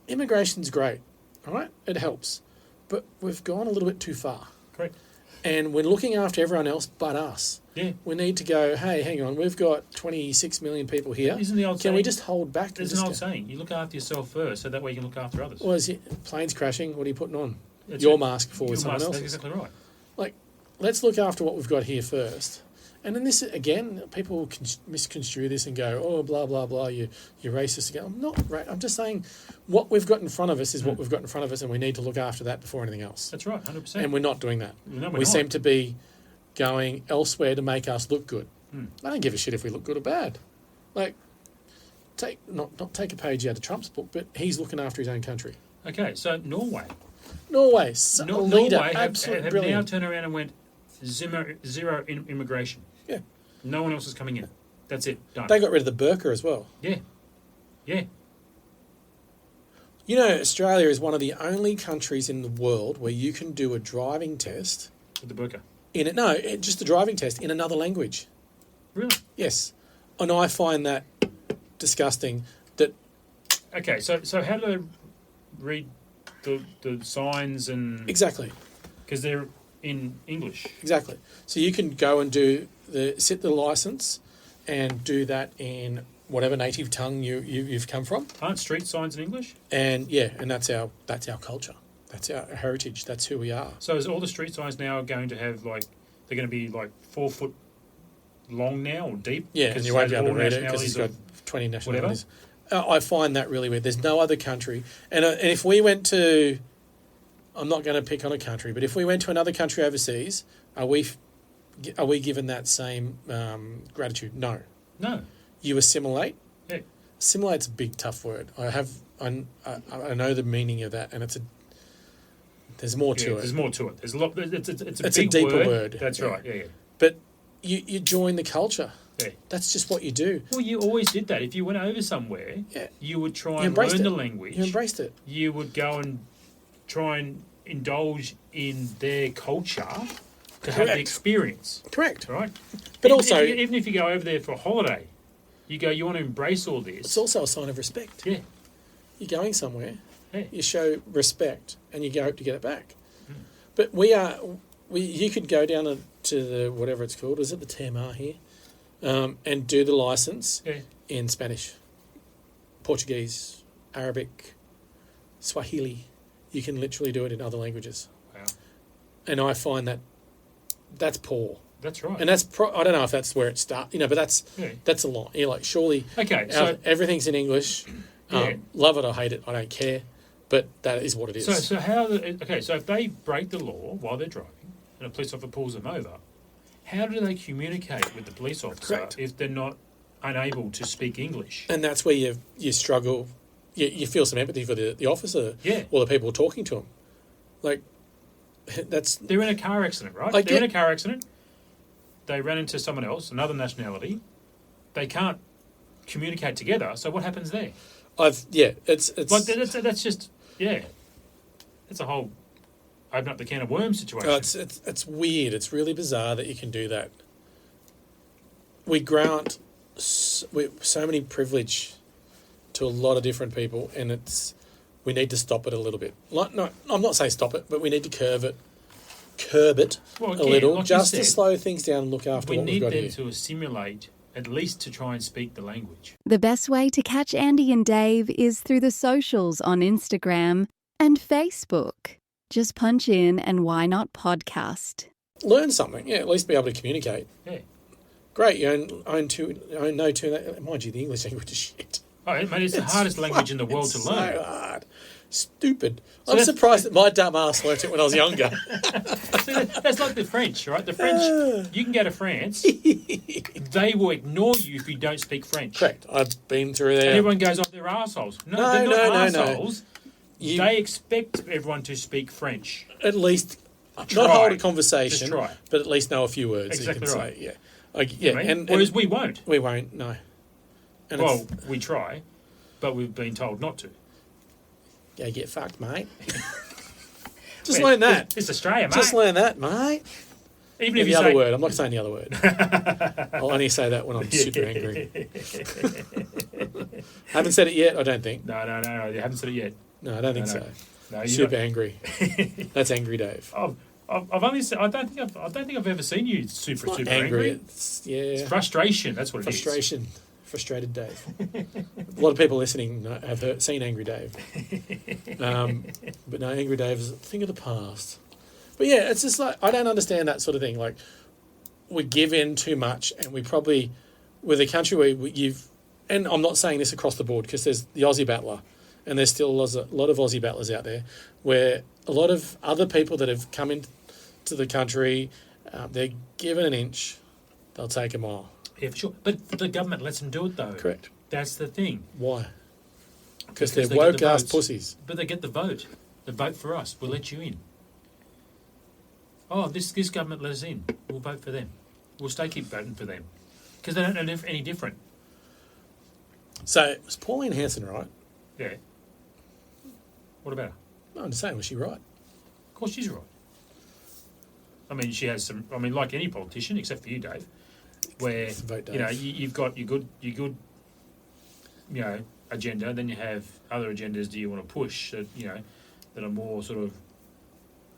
immigration's great, all right? It helps. But we've gone a little bit too far. Correct. And we're looking after everyone else but us. Yeah. We need to go, hey, hang on, we've got 26 million people here. Isn't the old Can we saying- just hold back? and There's just an old go, saying: you look after yourself first, so that way you can look after others. well, is it, planes crashing, what are you putting on? That's Your it. mask before Your someone mask, else's. That's exactly right. Like, let's look after what we've got here first. And then this, again, people can misconstrue this and go, oh, blah, blah, blah, you're racist again. I'm not right. I'm just saying what we've got in front of us is what we've got in front of us, and we need to look after that before anything else. That's right, 100%. And we're not doing that. No, we're We not. seem to be going elsewhere to make us look good. I don't give a shit if we look good or bad. Like, not take a page out of Trump's book, but he's looking after his own country. Okay, so Norway. Norway, a leader, Norway absolutely have now brilliant. turned around and went zero immigration. Yeah. No one else is coming in. That's it. Done. They got rid of the burqa as well. Yeah. Yeah. You know, Australia is one of the only countries in the world where you can do a driving test With the burqa. just a driving test in another language. Really? Yes. And I find that disgusting that Okay, so how do they read the signs and... exactly. Because they're in English. Exactly. So you can go and sit the license and do that in whatever native tongue you've come from. Aren't street signs in English? And yeah, and that's our culture. That's our heritage. That's who we are. So is all the street signs now going to have, like, they're going to be, like, 4 foot long now or deep? Yeah, and you won't be able to all read it because he's got nationalities 20 nationalities. I find that really weird. There's no other country. And if we went to... I'm not going to pick on a country, but if we went to another country overseas, are we given that same gratitude? No. No. You assimilate. Yeah. Assimilate's a big, tough word. I know the meaning of that, and there's more to it. There's more to it. There's a lot. It's a It's a big deeper word. That's Yeah. right. Yeah. But you join the culture. Yeah. That's just what you do. Well, you always did that. If you went over somewhere, Yeah. you would try You and embraced learn the it. language. You embraced it. You would go and try and indulge in their culture to have the Correct. experience, Correct. right? But Even also- even if you go over there for a holiday, you want to embrace all this. It's also a sign of respect. Yeah. You're going somewhere, Yeah. you show respect, and you go hope to get it back. But you could go down to the, whatever it's called, is it the TMR here? and do the license Yeah. in Spanish, Portuguese, Arabic, Swahili. You can literally do it in other languages. Wow. And I find that's poor. That's right. And that's I don't know if that's where it starts, but that's a lot. You're like, surely Okay, so everything's in English. Yeah. Love it or hate it, I don't care. But that is what it is. so so if they break the law while they're driving and a police officer pulls them over, how do they communicate with the police officer Correct. if they're not unable to speak English? And that's where you struggle. You feel some empathy for the officer Yeah. or the people talking to him. Like, that's... They're in a car accident, right? They're in a car accident. They ran into someone else, another nationality. They can't communicate together. So what happens there? It's Like that's just It's a whole open up the can of worms situation. it's weird. It's really bizarre that you can do that. We grant so many privilege to a lot of different people, and we need to stop it a little bit. No, I'm not saying stop it, but we need to curb it Well, a again, little, like just you to said, slow things down and look after we what we've need got them here. to assimilate, at least to try and speak the language. The best way to catch Andy and Dave is through the socials on Instagram and Facebook. Just punch in and Why Not Podcast. Learn something, at least be able to communicate. Yeah. Great, you own two. Mind you, the English language is shit. Oh, mate, it's the hardest language in the world to learn. So hard. Stupid. So I'm that's- surprised that my dumb ass learnt it when I was younger. So that's like the French, right? The French, you can go to France, they will ignore you if you don't speak French. Correct. I've been through And there. everyone goes, oh, they're assholes. No, No, they're not no. assholes. They expect everyone to speak French. At least Try. not hold a conversation, Just try. but at least know a few words Exactly that you right. can say. Yeah, I mean, and whereas we won't. we won't. No. And Well, we try, but we've been told not to. go get fucked, mate. Just learn that. It's Australia, mate. Just learn that, mate. Even if The you other say, word. I'm not saying the other word. I'll only say that when I'm super angry. Haven't said it yet. I don't think. No, you haven't said it yet. No, I don't think No, no. so. No, you Super don't. angry. That's angry Dave. I've only. I don't think I've ever seen you super Not angry. It's It's frustration. That's what it is. frustration. Frustrated Dave. A lot of people listening have seen Angry Dave. But no, Angry Dave is a thing of the past. But yeah, it's just like, I don't understand that sort of thing. Like, we give in too much, and we probably, with a country where and I'm not saying this across the board, because there's the Aussie battler, and there's still a lot of Aussie battlers out there, where a lot of other people that have come into the country, they're given an inch, they'll take a mile. Yeah, for sure. But the government lets them do it though. Correct. That's the thing. Why? Because they're they get the woke ass votes. pussies. But they get the vote. The vote for us. We'll let you in. Oh, this government let us in. We'll vote for them. We'll keep voting for them. Because they don't know any different. So, was Pauline Hanson right? Yeah. What about her? No, I'm just saying, was she right? Of course she's right. I mean, she has some... I mean, like any politician, except for you, Dave, where, Vote you know, Dave. you've got your good, agenda, then you have other agendas that you want to push that, that are more sort of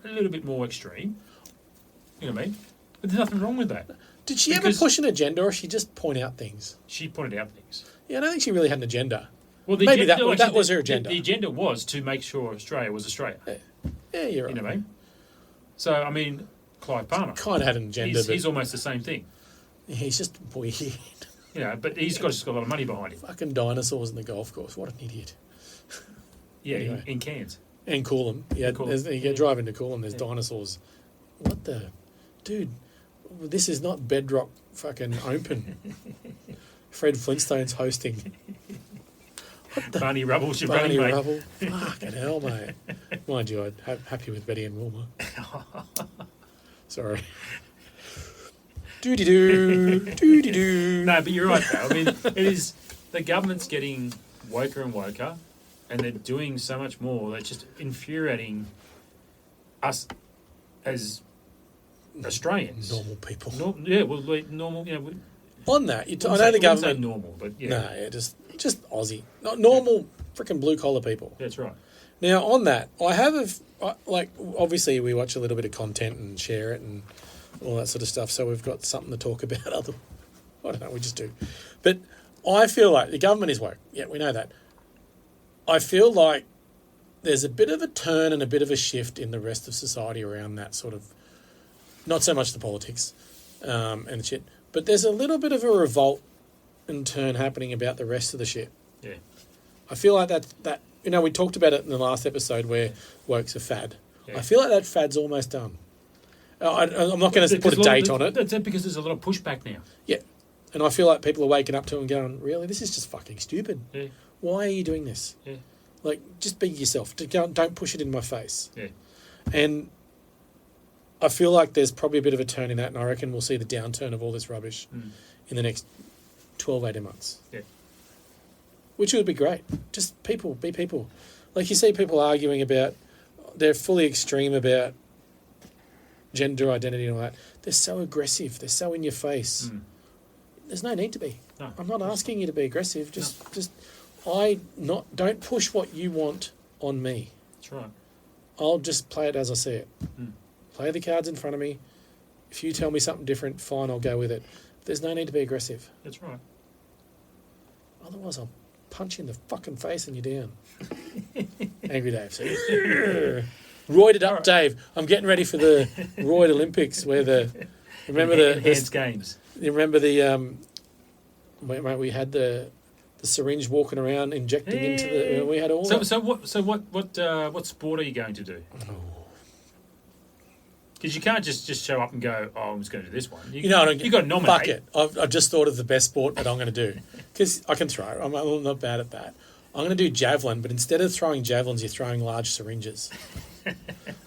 a little bit more extreme. You know what I mean? But there's nothing wrong with that. Did she ever Because- push an agenda, or she just point out things? She pointed out things. Yeah, I don't think she really had an agenda. Well, Maybe agenda- that actually, was her agenda. The agenda was to make sure Australia was Australia. Yeah, you're right. You know what I mean? So, I mean, Clive Palmer, Kind of had an agenda, but he's almost the same thing. he's just weird. You know, but he's just got a lot of money behind him. Fucking dinosaurs in the golf course. What an idiot. Yeah, Anyway. in Cairns. And Coolum. Yeah, Coolum. you get driving to Coolum, there's dinosaurs. What the... Dude, this is not Bedrock fucking open. Fred Flintstone's hosting. Barney Rubble's your Barney running mate. Rubble. Fucking hell, mate. Mind you, I'm happy with Betty and Wilma. Sorry. Doo-dee-doo. Doo-dee-doo. No, but you're right, though. I mean, it is... The government's getting woker and woker, and they're doing so much more. They're just infuriating us as Australians. Normal people. We're normal, On that, I know the wouldn't say government... normal, but yeah. No, yeah, just Aussie. Not normal freaking blue-collar people. That's right. Now, on that, I have obviously we watch a little bit of content and share it and all that sort of stuff, so we've got something to talk about. I don't know, we just do. But I feel like the government is woke. Yeah, we know that. I feel like there's a bit of a turn and a bit of a shift in the rest of society around that sort of, not so much the politics and shit, but there's a little bit of a revolt and turn happening about the rest of the shit. Yeah. I feel like that we talked about it in the last episode where woke's a fad. Yeah. I feel like that fad's almost done. I'm not going to put a date on it. That's it, because there's a lot of pushback now. Yeah. And I feel like people are waking up to it and going, really, this is just fucking stupid. Yeah. Why are you doing this? Yeah. Like, just be yourself. Don't push it in my face. Yeah. And I feel like there's probably a bit of a turn in that, and I reckon we'll see the downturn of all this rubbish in the next 12, 18 months. Yeah. Which would be great. Just be people. Like, you see people arguing about, they're fully extreme about gender identity and all that. They're so aggressive. They're so in your face. There's no need to be. No. I'm not asking you to be aggressive. Don't push what you want on me. That's right. I'll just play it as I see it. Play the cards in front of me. If you tell me something different, fine, I'll go with it. There's no need to be aggressive. That's right. Otherwise, I'll punch you in the fucking face and you're down. Angry Dave. So, roided up, Dave. I'm getting ready for the Roid Olympics where Enhanced games. You remember we had the syringe walking around injecting into the. We had all. So what sport are you going to do? Because you can't just show up and go, oh, I'm just going to do this one. You got to nominate. Fuck it. I've just thought of the best sport that I'm going to do because I can throw. I'm not bad at that. I'm going to do javelin, but instead of throwing javelins, you're throwing large syringes,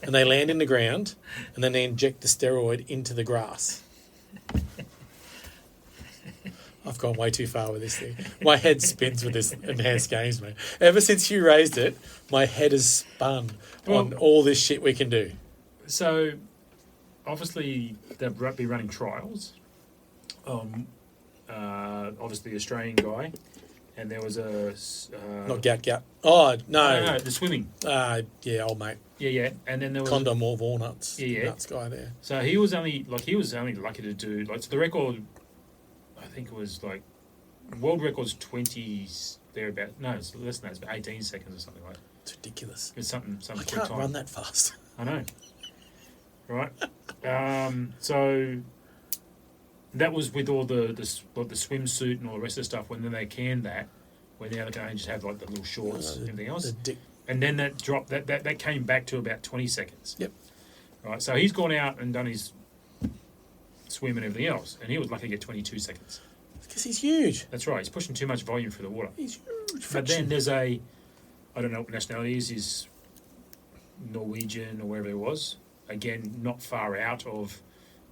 and they land in the ground, and then they inject the steroid into the grass. I've gone way too far with this thing. My head spins with this enhanced games, mate. Ever since you raised it, my head has spun on all this shit we can do. So, obviously, they'll be running trials. Obviously, the Australian guy, and there was a not Gat. Oh no, the swimming. Yeah, old mate. Yeah, and then there was Condom or walnuts. Yeah. Nuts guy there. So he was only lucky to do so the record. I think it was world record's 20s thereabout. No, it's less than that. It's about 18 seconds or something like that. It's ridiculous. It's something I quick can't time. run that fast. I know. Right. So that was with all the swimsuit and all the rest of the stuff. When then they canned that, when now they can only just have the little shorts and everything else. And then that dropped. That came back to about 20 seconds. Yep. Right. So he's gone out and done his swim and everything else, and he was lucky to get 22 seconds. Because he's huge. That's right. He's pushing too much volume through the water. He's huge. But then there's I don't know what nationality is Norwegian or wherever it was. Again, not far out of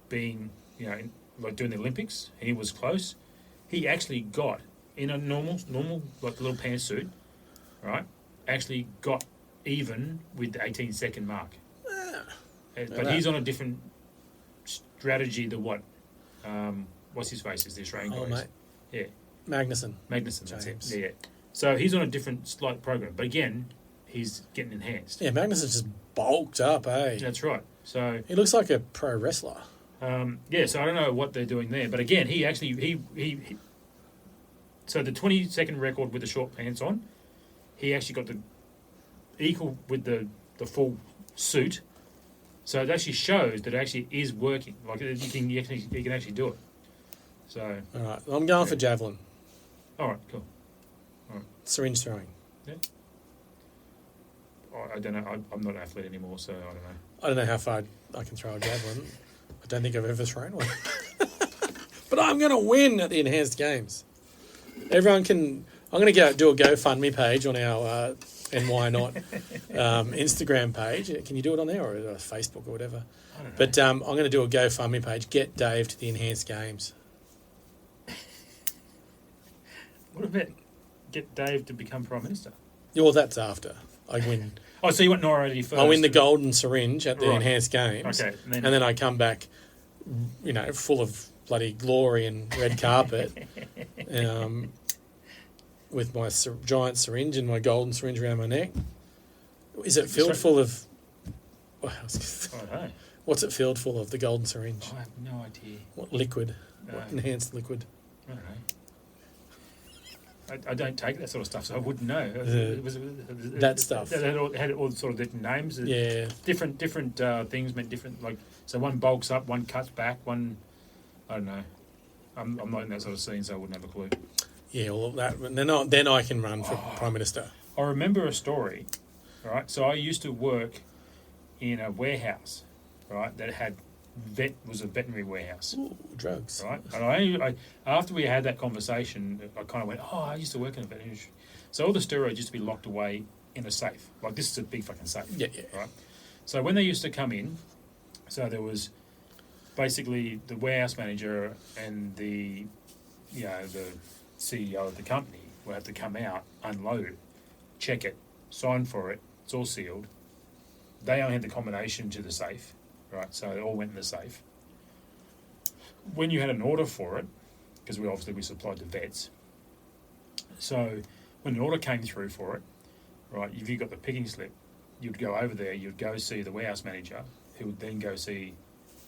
being, doing the Olympics. He was close. He actually got in a normal little pantsuit, right? Actually got even with the 18-second mark. But he's on a different strategy than what what's his face is the Australian guy. Mate. Yeah. Magnussen, that's James. it. Yeah. So he's on a different slight program, but again, he's getting enhanced. Yeah, Magnussen's just bulked up, eh? That's right. So he looks like a pro wrestler. So I don't know what they're doing there, but again, he actually so the 20-second record with the short pants on, he actually got the equal with the full suit. So it actually shows that it actually is working. Like you can actually do it. So all right, I'm going for javelin. All right, cool. All right. Syringe throwing. Yeah. I don't know. I'm not an athlete anymore, so I don't know. I don't know how far I can throw a javelin. I don't think I've ever thrown one. But I'm going to win at the enhanced games. Everyone can. I'm going to do a GoFundMe page on our and why not Instagram page. Can you do it on there or Facebook or whatever? I don't know. But I'm going to do a GoFundMe page. Get Dave to the enhanced games. What about get Dave to become Prime Minister? Yeah, well, that's after I win. Oh, so you want Norrie first? I win the golden syringe at the enhanced games. Okay, and then I come back, full of bloody glory and red carpet, with my giant syringe and my golden syringe around my neck. Is it filled full of? I don't know. What's it filled full of? The golden syringe. I have no idea. What liquid? What enhanced liquid? I don't know. I don't take that sort of stuff, so I wouldn't know. That stuff. It had all sort of different names. Yeah. Different things meant different. Like, so one bulks up, one cuts back, one. I don't know. I'm not in that sort of scene, so I wouldn't have a clue. Yeah, all of that. Then I can run for Prime Minister. I remember a story, right? So I used to work in a warehouse, right, that was a veterinary warehouse. Ooh, drugs. Right? And I after we had that conversation, I kind of went, oh, I used to work in the veterinary industry. So all the steroids used to be locked away in a safe. Like, this is a big fucking safe. Yeah. Right? So when they used to come in, so there was basically the warehouse manager and the CEO of the company will have to come out, unload it, check it, sign for it, it's all sealed. They only had the combination to the safe, right? So it all went in the safe. When you had an order for it, because we supplied the vets, so when an order came through for it, right, if you got the picking slip, you'd go over there, you'd go see the warehouse manager, who would then go see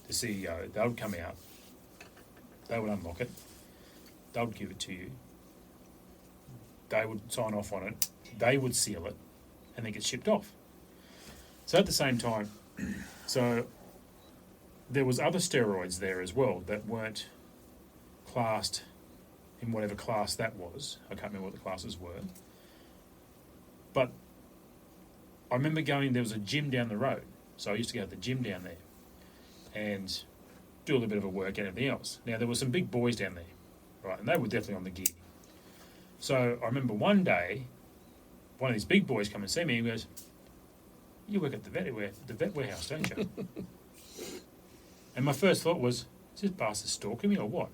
the CEO. They would come out, they would unlock it, they would give it to you, they would sign off on it, they would seal it, and then get shipped off. So at the same time, so there was other steroids there as well that weren't classed in whatever class that was. I can't remember what the classes were. But I remember there was a gym down the road. So I used to go to the gym down there and do a little bit of a work and everything else. Now, there were some big boys down there, right, and they were definitely on the gear. So I remember one day, one of these big boys come and see me and goes, you work at the vet warehouse, don't you? And my first thought was, is this bastard stalking me or what?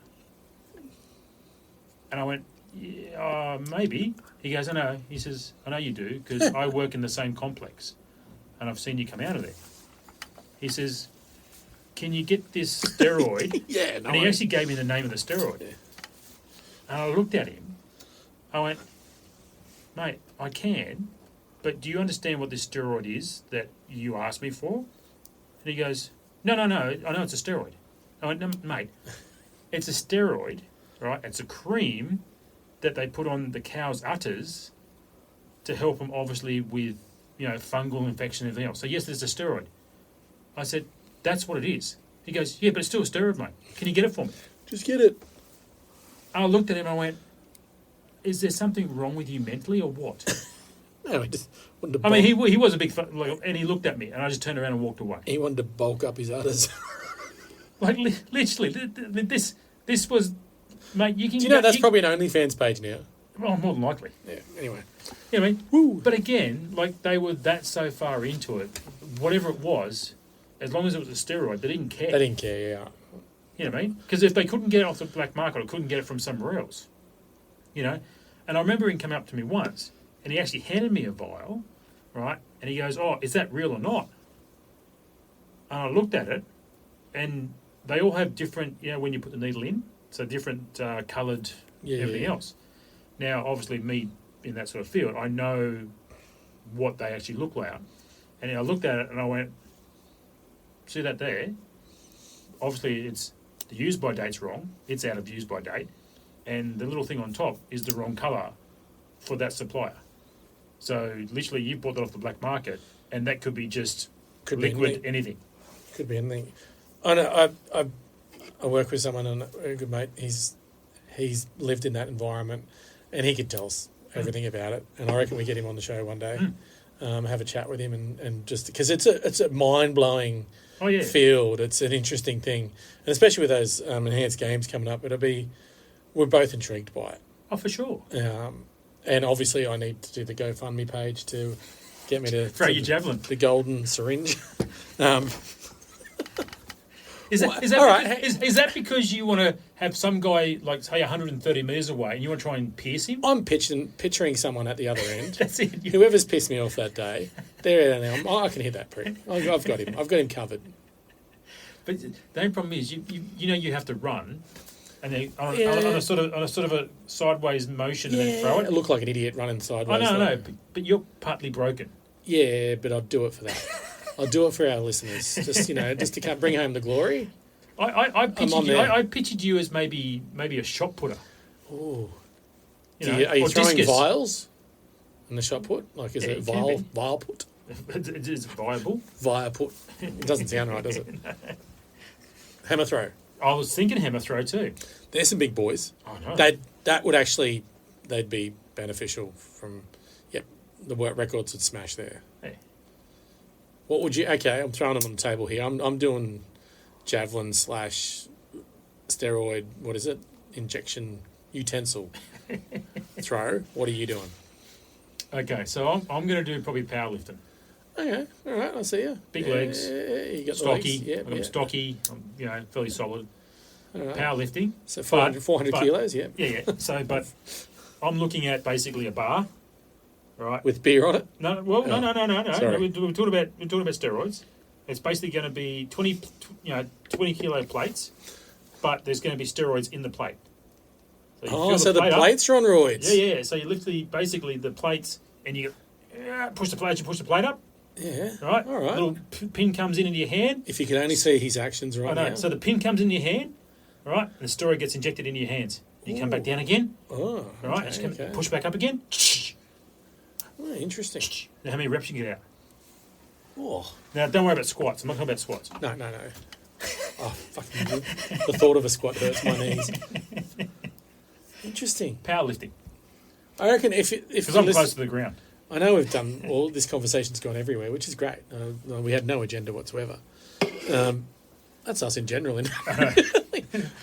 And I went, yeah, maybe. He goes, I know. He says, I know you do, because I work in the same complex, and I've seen you come out of there. He says, can you get this steroid? Yeah, no. And he actually gave me the name of the steroid. Yeah. And I looked at him. I went, mate, I can, but do you understand what this steroid is that you asked me for? And he goes, no, I know it's a steroid. I went, no, mate, it's a steroid, right? It's a cream that they put on the cow's udders to help them, obviously, with, fungal infection and everything else. So, yes, there's a steroid. I said, that's what it is. He goes, yeah, but it's still a steroid, mate. Can you get it for me? Just get it. And I looked at him and I went, is there something wrong with you mentally or what? No, he just wanted to I mean, he was a big and he looked at me and I just turned around and walked away. he wanted to bulk up his udders. Like, literally, this was, mate, you can... Do you know that's probably an OnlyFans page now? Well, more than likely. Yeah, anyway. You know what I mean? Woo. But again, like, they were that so far into it, whatever it was, as long as it was a steroid, they didn't care. They didn't care, yeah. You know what I mean? Because if they couldn't get it off the black market or couldn't get it from somewhere else, And I remember him coming up to me once, and he actually handed me a vial, right? And he goes, oh, is that real or not? And I looked at it, and they all have different, when you put the needle in, so different coloured everything else. Now, obviously, me in that sort of field, I know what they actually look like. And I looked at it, and I went, see that there? Obviously, the use by date's wrong. It's out of use by date. And the little thing on top is the wrong colour for that supplier. So literally, you bought that off the black market, and that could be just liquid anything. Could be anything. I know. I work with someone, and a good mate. He's lived in that environment, and he could tell us everything about it. And I reckon we get him on the show one day, have a chat with him, and just because it's a mind blowing field. It's an interesting thing, and especially with those enhanced games coming up, we're both intrigued by it. Oh, for sure. And obviously, I need to do the GoFundMe page to get me to throw your javelin, the golden syringe. Is that because you want to have some guy, like, say, 130 metres away and you want to try and pierce him? I'm picturing someone at the other end. That's it. Whoever's pissed me off that day, there now. I can hit that prick. I've got him. I've got him covered. But the only problem is, you have to run, and then on a sort of a sideways motion and then throw it. I look like an idiot running sideways. I know, but you're partly broken. Yeah, but I'd do it for that. I'll do it for our listeners, just just to bring home the glory. I pictured you as maybe a shot putter. Ooh. You know, Are you or throwing discus. vials in the shot put? Like, is Yeah, it it can be. vial put? It is viable. Via put. It doesn't sound right, does it? Hammer throw. I was thinking hammer throw too. There's some big boys. Oh no. That would actually, they'd be beneficial from, the work records would smash there. Yeah. What would you, okay, I'm throwing them on the table here. I'm doing javelin / steroid, what is it? Injection utensil throw. What are you doing? Okay, so I'm going to do probably powerlifting. Okay, all right, I see you. Big legs. You got Stocky. the legs. I'm stocky. I'm fairly solid. All right. Powerlifting. So 400 but- kilos, yeah. Yeah. So, but I'm looking at basically a bar, right? With beer on it. No. Well, no. Sorry. We're talking about steroids. It's basically going to be 20 kilo plates, but there's going to be steroids in the plate. So you fill So the plate up. plates are on roids. Yeah. So you lift basically the plates and you push the plate up. Yeah. Right. All right. Little pin comes into your hand. If you could only see his actions right I know. now. So the pin comes in your hand, right? And the steroid gets injected into your hands. You come back down again, Oh, all right? okay, Just come, okay. push back up again. Oh, interesting. Now, how many reps you get out? Oh, Now, don't worry about squats. I'm not talking about squats. no. Oh, fucking the thought of a squat hurts my knees. Interesting. Powerlifting, I reckon if because you I'm listen- close to the ground. I know we've done all this conversation's gone everywhere, which is great. We had no agenda whatsoever. That's us in general.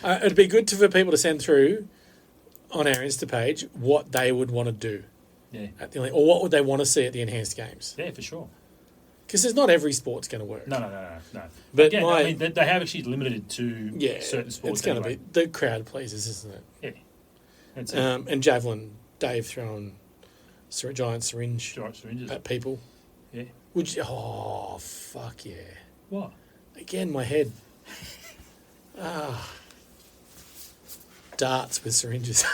It'd be good for people to send through on our Insta page what they would want to do Yeah, at the or what would they want to see at the enhanced games, yeah, for sure. because there's not every sport's going to work. No. But Again, my- I mean, they have actually limited to certain sports. it's going to anyway. be the crowd pleases, isn't it? Yeah, that's it. And javelin, Dave throwing giant syringe Giant syringes. at people. Yeah. Would you? Oh fuck yeah! What? Again, my head. Darts with syringes.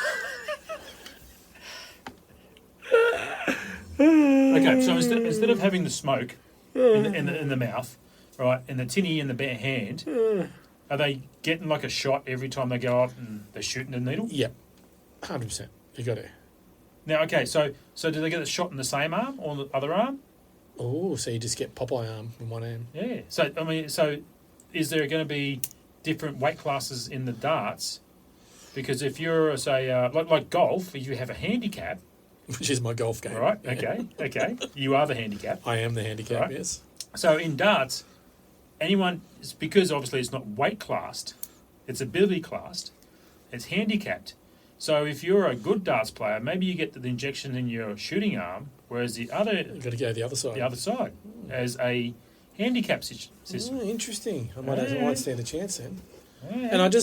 Okay, so instead of having the smoke in the mouth, right, and the tinny in the bare hand, are they getting like a shot every time they go up and they're shooting the needle? Yep, 100%. You got it. Now, okay, so do they get the shot in the same arm or the other arm? Oh, so you just get Popeye arm in one arm. Yeah. So I mean, so is there going to be different weight classes in the darts? Because if you're say like golf, if you have a handicap, Which is my golf game. right? Yeah. Okay, you are the handicap. I am the handicap, Right. yes. So in darts, it's because obviously it's not weight classed, it's ability classed, it's handicapped. So if you're a good darts player, maybe you get the injection in your shooting arm, whereas the You've got to go the other side. as a handicap system. Oh, interesting. I might stand a chance then. Yeah. And I've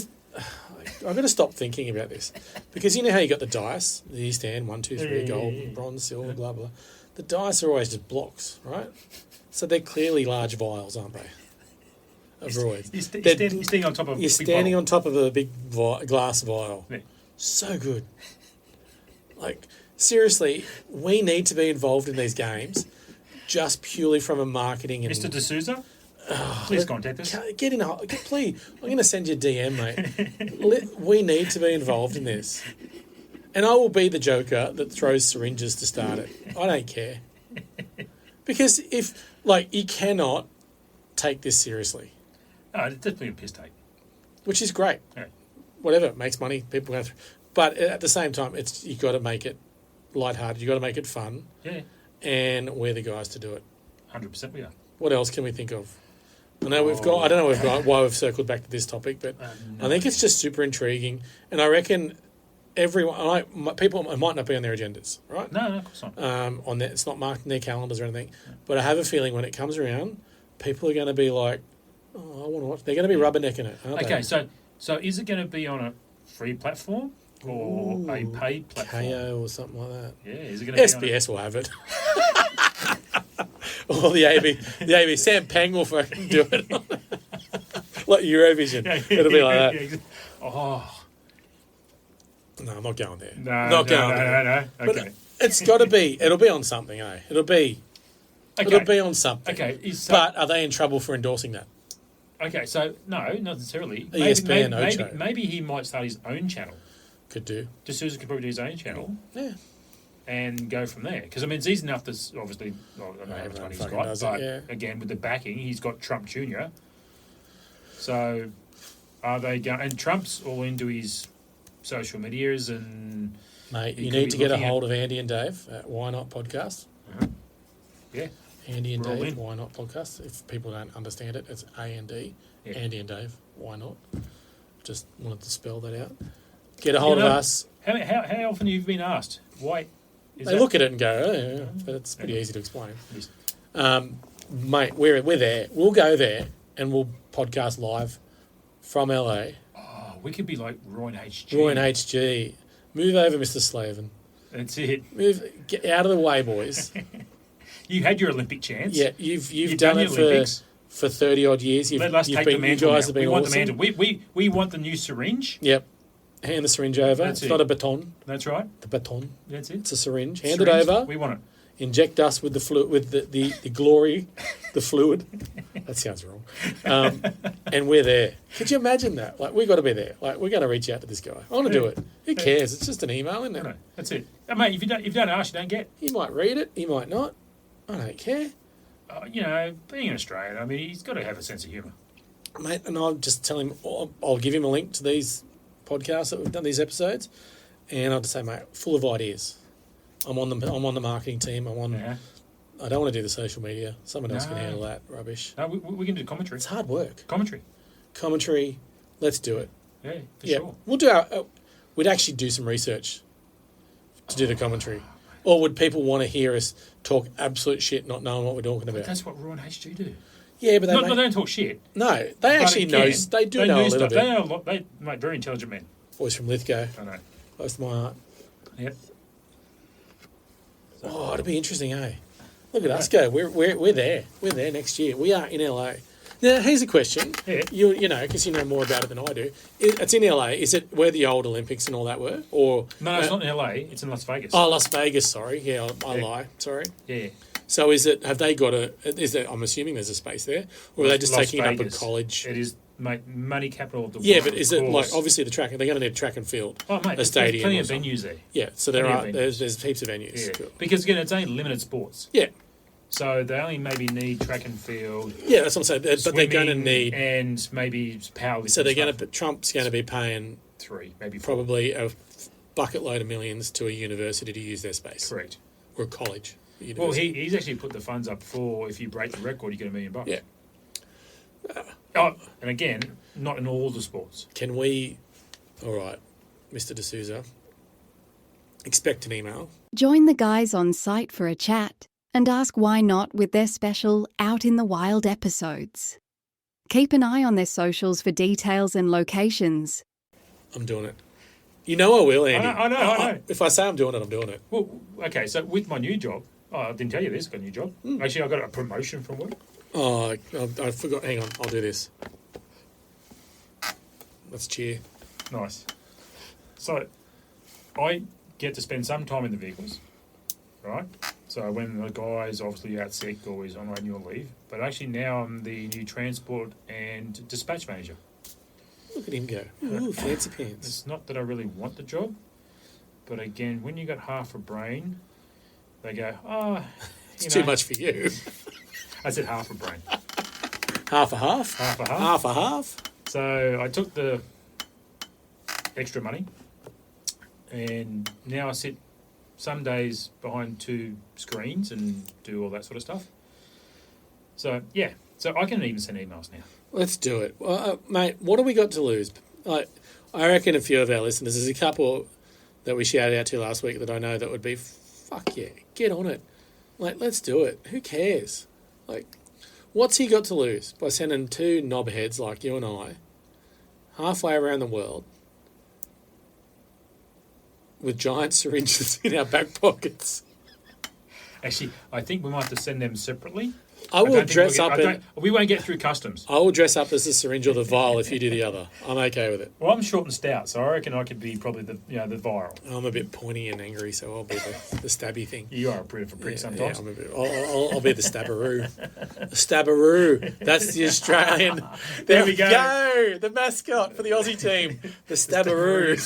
got to stop thinking about this. Because you know how you got the dice, you stand 1, 2, 3, Yeah, gold, yeah. bronze, silver, blah, blah. The dice are always just blocks, right? So they're clearly large vials, aren't they? Of roids. You're They're- standing on top of You're a big standing bottle. on top of a big glass vial. Yeah. So good. Like, seriously, we need to be involved in these games just purely from a marketing and... Mr. D'Souza, please contact us. Get in, please. I'm going to send you a DM, mate. We need to be involved in this. And I will be the joker that throws syringes to start it. I don't care. Because you cannot take this seriously, No, it's definitely a piss take. which is great. Yeah. Whatever, it makes money, people go through. But at the same time, you've got to make it lighthearted. You've got to make it fun. Yeah, And we're the guys to do it. 100% we are. What else can we think of? I don't know why we've circled back to this topic, but I think it's just super intriguing. And I reckon people might not be on their agendas, right? No, of course not. It's not marked in their calendars or anything. But I have a feeling when it comes around, people are going to be like, "Oh, I want to watch." They're going to be rubbernecking it, aren't Okay, they? so is it going to be on a free platform or a paid platform? KO or something like that. Yeah, is it going to be on SBS will have it. Or the AB. Sam Pang will fucking do it. Like Eurovision. It'll be like that. that. Oh, No, I'm not going there. no, there. no. But Okay. it's got to be. It'll be on something, eh? It'll be on something. Okay. But are they in trouble for endorsing that? Okay, so no, not necessarily. ESPN Ocho. Maybe he might start his own channel. Could do. D'Souza could probably do his own channel Yeah. and go from there. Because, I mean, it's easy enough to obviously, well, I don't know how much Everyone money he's fucking got, does it, but yeah. again, with the backing, he's got Trump Jr. So are they going? And Trump's all into his social medias and Mate, He you could need be to get a looking at- hold of Andy and Dave at Why Not Podcast. yeah, Andy and We're all Dave, in. Why Not Podcast. If people don't understand it, it's A&D. Yeah. Andy and Dave, Why Not? Just wanted to spell that out. Get a hold of know, us. how often have you been asked? Why? Is They that- look at it and go, oh, yeah, but it's pretty easy to explain. Yes. Mate, we're there. We'll go there and we'll podcast live from LA. Oh, we could be like Roy and HG. Roy and HG. Move over, Mr. Slavin. That's it. Get out of the way, boys. You had your Olympic chance. Yeah, you've You've done done it the Olympics. for 30 odd years. Let us take the you mantle. guys Now. have been We want awesome. the mantle. We want the new syringe. Yep. Hand the syringe over. That's It's it. not a baton. That's right. The baton. That's it. It's a syringe. Hand it Syringe, over. We want it. Inject us with the fluid, with the glory, the fluid. That sounds wrong. And we're there. Could you imagine that? Like, we've got to be there. Like, we're going to reach out to this guy. I want to do it. Who cares? It's just an email, isn't No, it? that's it. Mate, if you don't ask, you don't get. He might read it. He might not. I don't care. You know, being an Australian, I mean, he's got to have a sense of humour. Mate, and I'll just tell him, I'll give him a link to these podcasts that we've done, these episodes, and I'll just say, mate, full of ideas. I'm on the marketing team. Yeah. I don't want to do the social media. Someone else can No. handle that rubbish. No, we can do commentary. It's hard work. Commentary. Let's do it. Yeah, for Yeah, sure. we'll do our. We'd actually do some research to do the commentary, or would people want to hear us talk absolute shit, not knowing what we're talking about? That's what Roy and HG do. Yeah, but they They don't talk shit. no, they but actually again, know. They do know a little stuff. bit. They know a lot. They make very intelligent men. Boys from Lithgow, I know. close to my heart. Yep. Oh, it'll be interesting, eh? Look at us go. We're there. We're there next year. We are in LA. Now, here's a question. Yeah. You know, because you know more about it than I do. It's in LA. Is it where the old Olympics and all that were? Or No, it's not in LA. It's in Las Vegas. Oh, Las Vegas. Sorry. Yeah, I Yeah. lie. Sorry. Yeah. So is it? Have they got a? Is there? I'm assuming there's a space there, or are they just Las taking it up at Vegas. college? It is, mate, money capital of the Yeah, world. but is of it like course. obviously the track? They're going to need a track and field. Oh, mate, a there's stadium plenty or of something. venues there. Yeah, so there Plenty are. of There's venues. heaps of venues. Yeah. Cool. Because, again, it's only limited sports. Yeah, So they only maybe need track and field. yeah, that's what I'm saying. But they're going to swimming, need. And maybe powerlifting. So they're going stuff. to. Trump's going to be paying 3, maybe 4. probably a bucket load of millions to a university to use their space, Correct. or a college. Well, University. he's actually put the funds up for if you break the record, you get $1 million. Yeah. Oh, and again, not in all the sports. Can we? All right, Mr. D'Souza. Expect an email. Join the guys on site for a chat and ask why not with their special Out in the Wild episodes. Keep an eye on their socials for details and locations. I'm doing it. You know I will, Andy. I know. If I say I'm doing it, I'm doing it. Well, okay, so with my new job, I didn't tell you this, I got a new job. Actually, I got a promotion from work. Oh, I forgot. Hang on, I'll do this. Let's cheer. Nice. So, I get to spend some time in the vehicles, right? So when the guy's obviously out sick or he's on annual leave, but actually now I'm the new transport and dispatch manager. Look at him go. Ooh, fancy pants. It's not that I really want the job, but again, when you got half a brain, they go, oh, It's too much for you. I said half a brain. Half a half? Half a half. Half a half? So I took the extra money, and now I sit some days behind 2 screens and do all that sort of stuff. So, yeah. So I can even send emails now. Let's do it. Well, mate, what have we got to lose? I reckon a few of our listeners, there's a couple that we shouted out to last week that I know that would be, fuck yeah, get on it. Like, let's do it. Who cares? Like, what's he got to lose by sending 2 knobheads like you and I halfway around the world with giant syringes in our back pockets? Actually, I think we might have to send them separately. I will don't think dress we'll up get- in... we won't get through customs. I will dress up as the syringe or the vial if you do the other. I'm okay with it. Well, I'm short and stout, so I reckon I could be probably the viral. I'm a bit pointy and angry, so I'll be the stabby thing. You are a bit of a prick sometimes. I'm a bit, I'll be the stabbaroo. The stabbaroo. That's the Australian. There we go. The mascot for the Aussie team. The stabbaroo.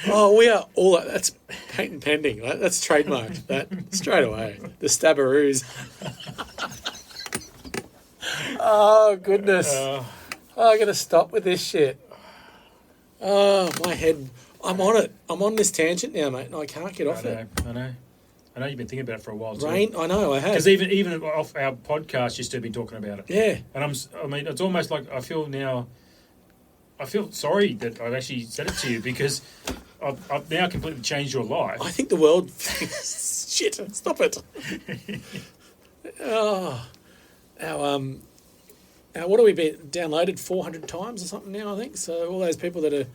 Oh, we are all. That's patent pending. Right? That's trademarked. That straight away. The Stabberoos. Oh goodness! Uh, I gotta stop with this shit. Oh, my head. I'm on it. I'm on this tangent now, mate, and I can't get off it. I know you've been thinking about it for a while too. Rain. I know. I have. Because even off our podcast, you still been talking about it. Yeah. And I mean, it's almost like I feel sorry that I've actually said it to you because I've now completely changed your life. I think the world. Shit. Stop it. Oh. What have we been downloaded 400 times or something now? I think so. All those people that are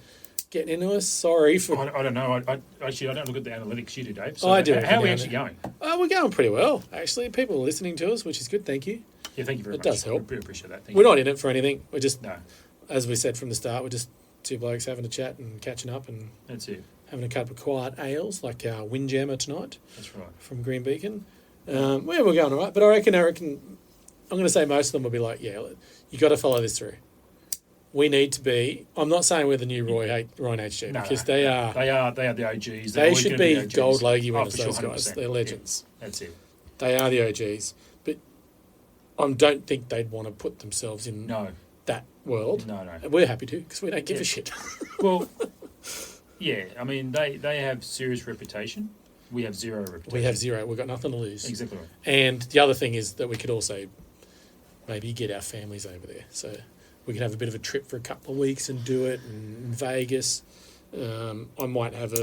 getting into us, sorry for. I don't know. I don't look at the analytics. You do, Dave. So I do. How are we actually going? We're going pretty well, actually. People are listening to us, which is good. Thank you. Yeah, thank you very much. It does help. I really appreciate that. We're not in it for anything. We're just, No, as we said from the start, we're just two blokes having a chat and catching up and that's it. having a couple of quiet ales like our Windjammer tonight That's right. from Green Beacon. We're going all right, but I reckon I'm going to say most of them will be like, yeah, you got to follow this through. We need to be. I'm not saying we're the new Ryan HG because they are. They are the OGs. They should be gold Logie winners. for sure, Those guys, 100%. they're legends. Yeah, that's it. They are the OGs, but I don't think they'd want to put themselves in No, that world. no. We're happy to because we don't give Yeah. a shit. Well, yeah. I mean, they have serious reputation. We have zero reputation. We have zero. We've got nothing to lose. Exactly right. And the other thing is that we could also maybe get our families over there. So we could have a bit of a trip for a couple of weeks and do it in Vegas. I might have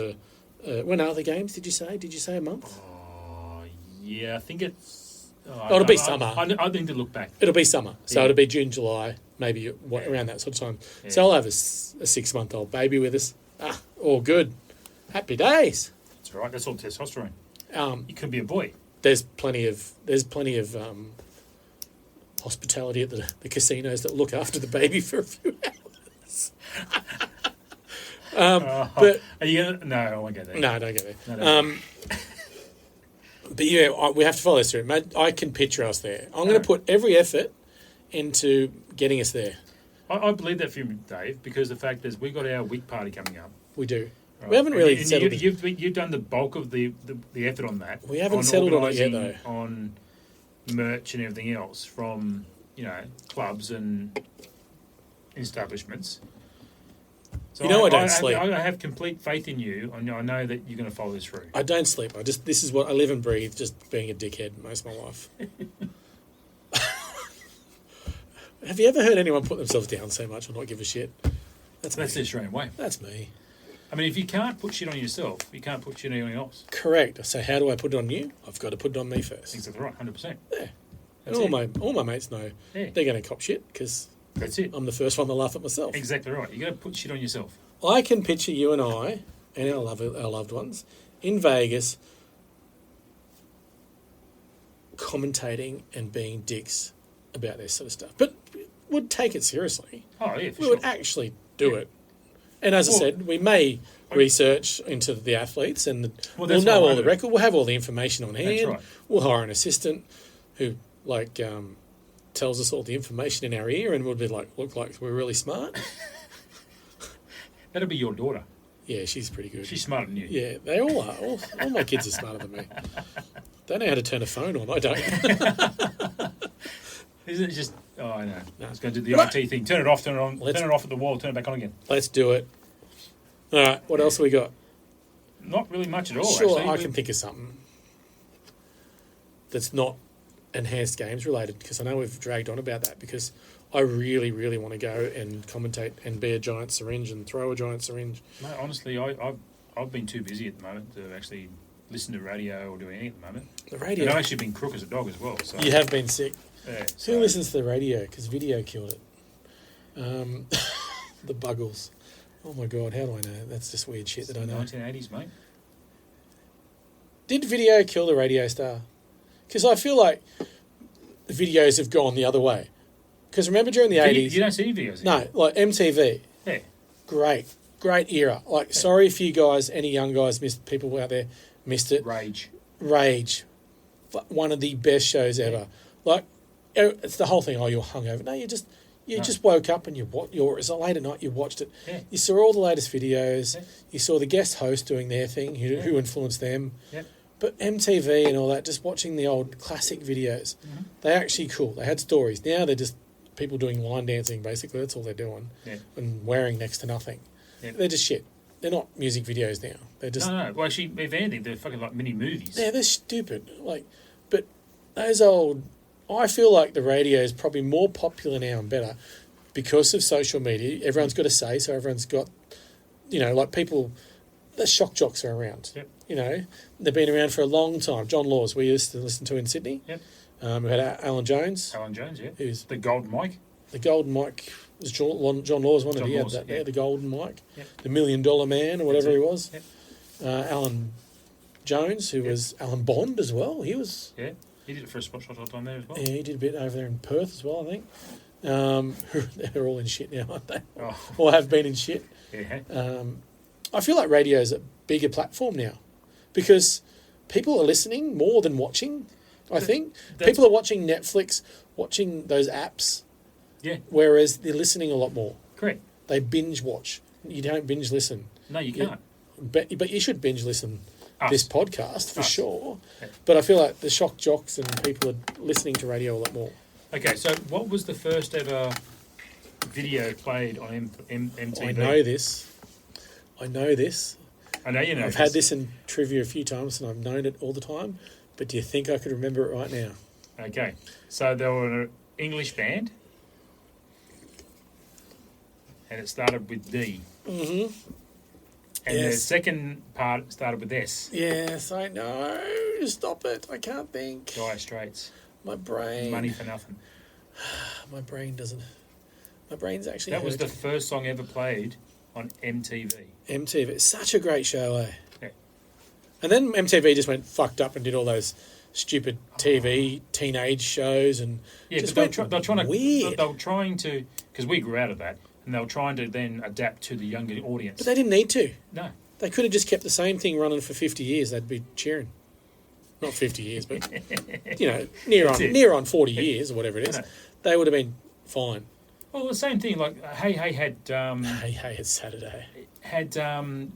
when are the games? Did you say a month? Oh, yeah. I think it's. It'll be summer. I need to look back. It'll be summer. So Yeah. it'll be June, July, maybe around that sort of time. Yeah. So I'll have a 6-month-old baby with us. All good. Happy days. That's right. That's all testosterone. Um, You could be a boy. there's plenty of hospitality at the casinos that look after the baby for a few hours. But Are you gonna? No, I won't go there. no, don't go there. No. But yeah, we have to follow this through. Mate, I can picture us there. I'm going to put every effort into getting us there. I believe that for you, Dave, because the fact is we've got our week party coming up. We do. Right? We haven't really And settled. You've done the bulk of the effort on that. We haven't settled on it yet, organising, on merch and everything else from clubs and establishments. So You know I don't sleep. I have complete faith in you. I know that you're going to follow this through. I don't sleep. This is what I live and breathe. Just being a dickhead most of my life. Have you ever heard anyone put themselves down so much or not give a shit? That's the me. Australian way. That's me. I mean, if you can't put shit on yourself, you can't put shit on anyone else. Correct. So how do I put it on you? I've got to put it on me first. Exactly right, 100%. Yeah. That's And it. all my mates know Yeah. they're going to cop shit because That's it. I'm the first one to laugh at myself. Exactly right. You got to put shit on yourself. I can picture you and I and our loved ones in Vegas commentating and being dicks about this sort of stuff. But would take it seriously. Oh yeah, for We sure. would actually do Yeah. it. And as I Well, said, we may research into the athletes and Well, we'll that's know what I all the do. record. We'll have all the information on hand. right. We'll hire an assistant who tells us all the information in our ear and we'll be look like we're really smart. That'll be your daughter. Yeah, she's pretty good. She's smarter than you. Yeah, they all are. All my kids are smarter than me. They know how to turn a phone on. I don't. Isn't it just? Oh, I know. No. It's going to do the Right. IT thing. Turn it off. Turn it on. Let's- Turn it off at the wall. Turn it back on again. Let's do it. All right, what else have we got? Not really much at all. Sure, actually. I can think of something that's not enhanced games related because I know we've dragged on about that because I really, really want to go and commentate and be a giant syringe and throw a giant syringe. No, honestly, I've been too busy at the moment to actually listen to radio or do anything at the moment. The And radio. I've actually been crook as a dog as well. So You have been sick. yeah, Who so- listens to the radio? Because video killed it. The Buggles. Oh my God, how do I know? That's just weird shit that I know. 1980s, mate. Did video kill the radio star? Because I feel like the videos have gone the other way. Because remember during the 80s... You don't see any videos. No, like MTV. Yeah. Great era. Like, sorry if you guys, any young guys, people out there missed it. Rage. Rage. One of the best shows ever. Like, it's the whole thing, oh, you're hungover. No, You No. just woke up and it's late at night, you watched it. Yeah. You saw all the latest videos. Yeah. You saw the guest host doing their thing, Yeah. who influenced them. Yeah. But MTV and all that, just watching the old classic videos, Mm-hmm. they're actually cool. They had stories. Now they're just people doing line dancing, basically. That's all they're doing. Yeah. And wearing next to nothing. Yeah. They're just shit. They're not music videos now. They're just... No. Well, actually, if anything, they're fucking like mini movies. Yeah, they're stupid. But those old... I feel like the radio is probably more popular now and better because of social media. Everyone's got a say, so everyone's got... people... The shock jocks are around. Yep. They've been around for a long time. John Laws, we used to listen to in Sydney. Yep. We had Alan Jones, Alan Jones, yeah. who's The Golden Mike. the golden mic. Was John Laws one of John He had Laws, that yeah. there, the golden mic, Yep. the $1 Million Man or whatever That's he it. was. Yep. Alan Jones, who Yep. was Alan Bond as well. He was Yeah. He did it for a spot shot on there as well. Yeah, he did a bit over there in Perth as well, I think. They're all in shit now, aren't they? Oh, Or have been in shit. yeah. I feel like radio is a bigger platform now because people are listening more than watching, I think. that's- People are watching Netflix, watching those apps, Yeah, whereas they're listening a lot more. correct. They binge watch. You don't binge listen. No, you Yeah. can't. But you should binge listen Us. this podcast for Us. sure. Yeah. But I feel like the shock jocks and people are listening to radio a lot more. Okay, so what was the first ever video played on MTV? I know this. I know you know. I've had this in trivia a few times and I've known it all the time. But do you think I could remember it right now? Okay, so they were an English band, and it started with D. Mm-hmm. And the Yes. second part started with S. Yes, I know. Stop it. I can't think. Dire Straits. My brain. Money for Nothing. My brain doesn't. My brain's actually That was the hurting. first song ever played on MTV. MTV. It's such a great show, eh? Yeah. And then MTV just went fucked up and did all those stupid TV teenage shows and Yeah, just but went they're trying to. weird. They were trying to, because we grew out of that, and they were trying to then adapt to the younger audience. But they didn't need to. No. They could have just kept the same thing running for 50 years. They'd be cheering. Not 50 years, but, That's it. near on 40 years or whatever it is. I know. They would have been fine. Well, the same thing. Like Hey Hey Hey, it's Saturday. had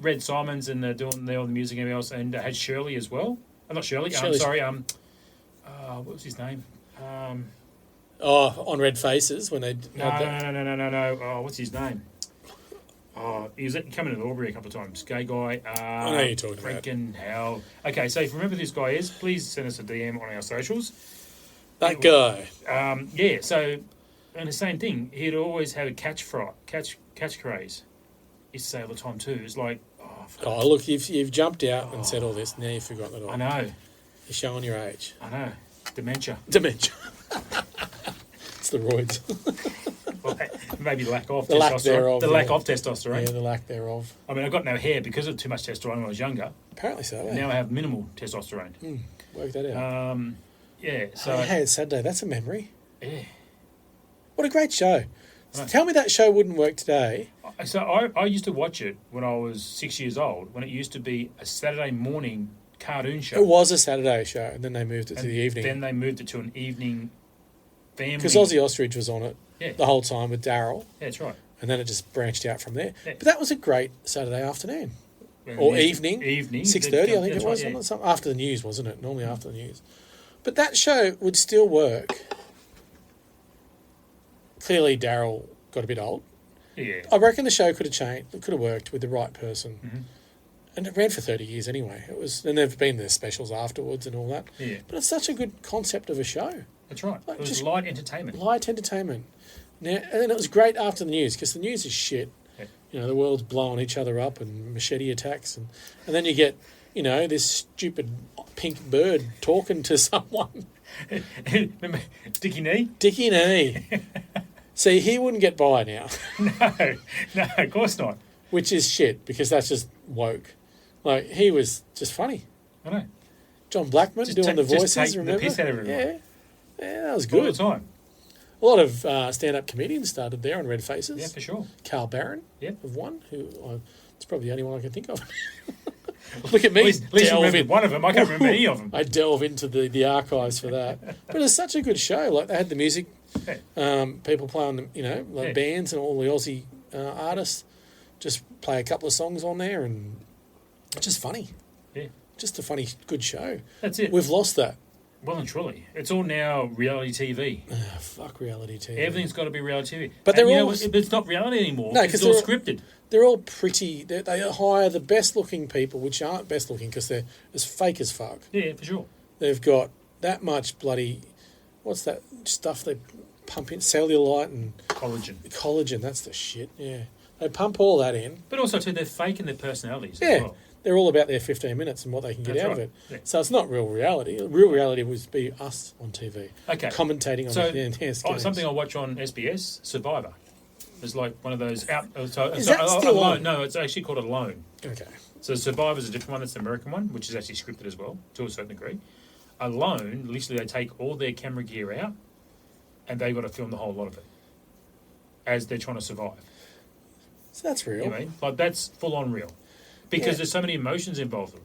Red Simons and doing all the music and everything else, and had Shirley as well. Not Shirley. Shirley's- Sorry. What was his name? On Red Faces when they No, had that. no. Oh, what's his name? Oh, he was coming to Albury a couple of times. Gay guy. I know who you're talking about. Freaking hell. Okay, so if you remember who this guy is, please send us a DM on our socials. That guy. Yeah, so, and the same thing, he'd always had a catchphrase. He used to say all the time too. It's like, oh, fuck. Oh, look, you've jumped out and said all this. Now you've forgotten it all. I know, You're showing your age. I know. Dementia. Dementia. It's the roids. Well, maybe lack of The lack testosterone. thereof, The lack yeah. of testosterone. Yeah, the lack thereof. I mean, I got no hair because of too much testosterone when I was younger. Apparently so. Eh? Now I have minimal testosterone. Work that out. Yeah, so, Hey, it's Saturday. That's a memory. yeah. What a great show. So Right. tell me that show wouldn't work today. So I used to watch it when I was 6 years old, when it used to be a Saturday morning cartoon show. It was a Saturday show, and then they moved it to And the evening. Then they moved it to an evening family. Because Ozzy Ostrich was on it Yeah. the whole time with Daryl, Yeah, that's right. and then it just branched out from there. Yeah. But that was a great Saturday afternoon. And Or it used to- evening. Evening. 6:30, I think That's it was. right, yeah. Wasn't it? After the news, wasn't it? Normally after the news. But that show would still work. Clearly, Daryl got a bit old. Yeah. I reckon the show could have changed. It could have worked with the right person. Mm-hmm. And it ran for 30 years anyway. It was, and there've been the specials afterwards and all that. Yeah. But it's such a good concept of a show. That's right. Like, It was just- light entertainment. Light entertainment. Now, and then it was great after the news because the news is shit. Yeah. You know, the world's blowing each other up and machete attacks. And then you get, this stupid pink bird talking to someone. Remember Dickie Knee? Dickie Nee. See, he wouldn't get by now, No, of course not. which is shit because that's just woke. Like, he was just funny. I know. John Blackman Just doing the just voices, take the remember? piss out of everyone. Yeah. Yeah, that was All the good. time. A lot of stand-up comedians started there on Red Faces. Yeah, for sure. Carl Barron Yep. of one, it's probably the only one I can think of. Look at me. At least you delve remember in. one of them. I can't remember any of them. I delve into the archives for that. But it's such a good show. Like, they had the music People play on the, like Yeah. bands and all the Aussie artists just play a couple of songs on there, and it's just funny. Yeah. Just a funny, good show. That's it. We've lost that. Well and truly. It's all now reality TV. Fuck reality TV. Everything's got to be reality TV. But And they're you know all- what? It's not reality anymore. No, it's 'cause all they're- scripted. They're all pretty. They hire the best looking people, which aren't best looking because they're as fake as fuck. Yeah, for sure. They've got that much bloody. What's that stuff they pump in? Cellulite and Collagen. That's the shit. Yeah. They pump all that in. But also, too, they're faking their personalities Yeah. as well. They're all about their 15 minutes and what they can get That's out of right. it. Yeah. So it's not real reality. Real reality would be us on TV. Okay. Commentating on So, the enhanced games. something I watch on SBS, Survivor. It's like one of those out. Is that still Alone. on? No, it's actually called Alone. Okay. So Survivor's a different one. That's the American one, which is actually scripted as well, to a certain degree. Alone, literally, they take all their camera gear out, and they've got to film the whole lot of it as they're trying to survive. So that's real. You know what I mean? Like, that's full on real. Because Yeah. there's so many emotions involved with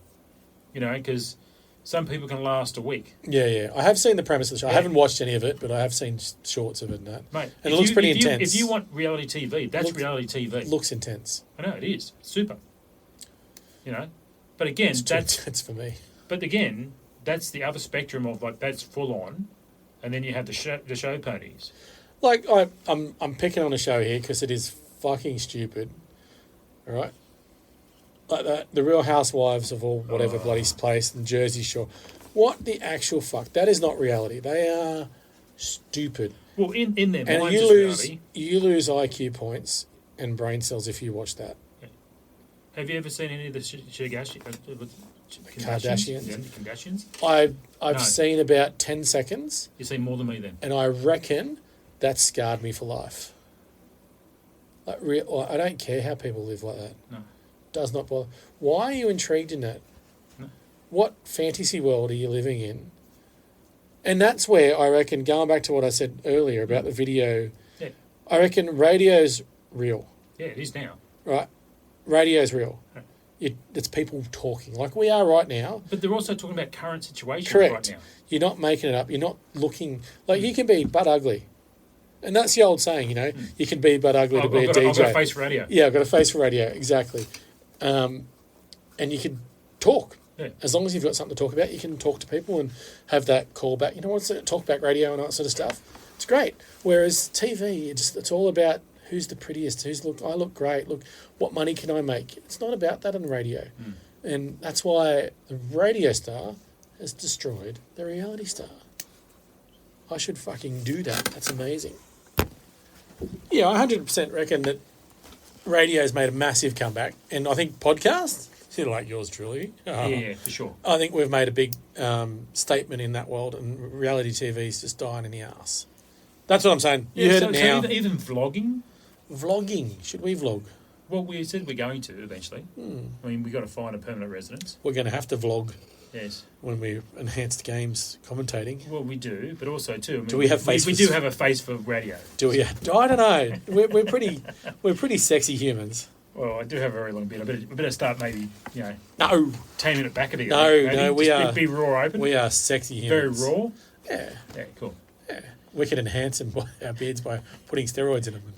it. Because some people can last a week. Yeah. I have seen the premise of the show. I Yeah. haven't watched any of it, but I have seen shorts of it and that. Mate, And it looks pretty intense. If you want reality TV, that's Looks- reality TV. It looks intense. I know, it is. It's super. But again, It's too that's intense for me. that's the other spectrum of, like, that's full on. And then you have the show ponies. Like I'm picking on a show here because it is fucking stupid. All right. Like the Real Housewives of all whatever bloody place in Jersey Shore. What the actual fuck? That is not reality. They are stupid. Well, in their And minds, you it's lose reality. IQ points and brain cells if you watch that. Have you ever seen any of the Kardashians? Kardashians? Yeah, the Kardashians? I've No. seen about 10 seconds, You see more than me then. and I reckon that scarred me for life. Like, I don't care how people live like that. No. Does not bother. Why are you intrigued in that? No. What fantasy world are you living in? And that's where I reckon, going back to what I said earlier about the video, Yeah. I reckon radio's real, Yeah, it is now. right? Radio's real. Right. It's people talking like we are right now. But they're also talking about current situations Correct. right now. You're not making it up. You're not looking like you can be butt ugly, and that's the old saying. You can be butt ugly to be a I've DJ. got a face for radio. Yeah, I've got a face for radio, exactly. And you can talk. Yeah. As long as you've got something to talk about, you can talk to people and have that call back. What's it? Talk back radio and all that sort of stuff. It's great. Whereas TV, it's all about who's the prettiest, I look great, look, what money can I make? It's not about that on the radio. And that's why the radio star has destroyed the reality star. I should fucking do that. That's amazing. Yeah, I 100% reckon that radio's made a massive comeback. And I think podcasts, sort of like yours truly. Yeah, for sure. I think we've made a big statement in that world, and reality TV's just dying in the arse. That's what I'm saying. You heard it now. So even vlogging, Vlogging. Should we vlog? well, we said we're going to eventually. I mean, we've got to find a permanent residence. We're going to have to vlog Yes. when we enhanced games commentating. Well, we do, but also too. I mean, Do we have face We for- do have a face for radio. Do we? I don't know. We're pretty sexy humans. Well, I do have a very long beard. I better start maybe No, 10 minute back at it. No, maybe. no, we Just are- be raw open. we are sexy very humans. raw. Yeah, Yeah, cool. we can enhance our beards by putting steroids in them.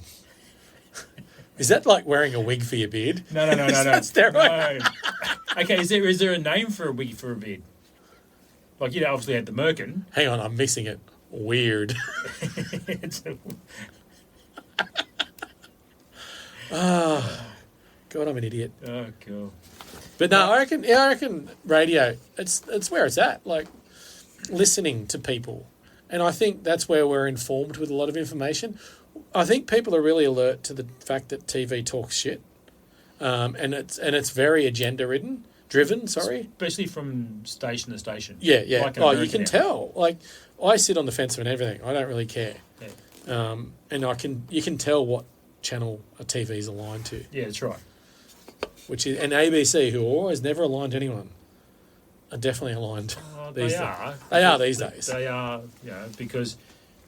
Is that like wearing a wig for your beard? No. that steroid? No. Okay, is there a name for a wig for a beard? Like, obviously had the merkin. Hang on, I'm mixing it. Weird. It's a- God, I'm an idiot. oh, cool. But no, I reckon radio. It's where it's at. Like listening to people, and I think that's where we're informed with a lot of information. I think people are really alert to the fact that TV talks shit, and it's very agenda driven. Sorry. Especially from station to station. Yeah. Like an You American can now. tell. Like I sit on the fence and everything. I don't really care. Yeah. And you can tell what channel a TV is aligned to, Yeah, that's right. which is and ABC, who are always never aligned to anyone, are definitely aligned. They these days. are. They are these days. They are, because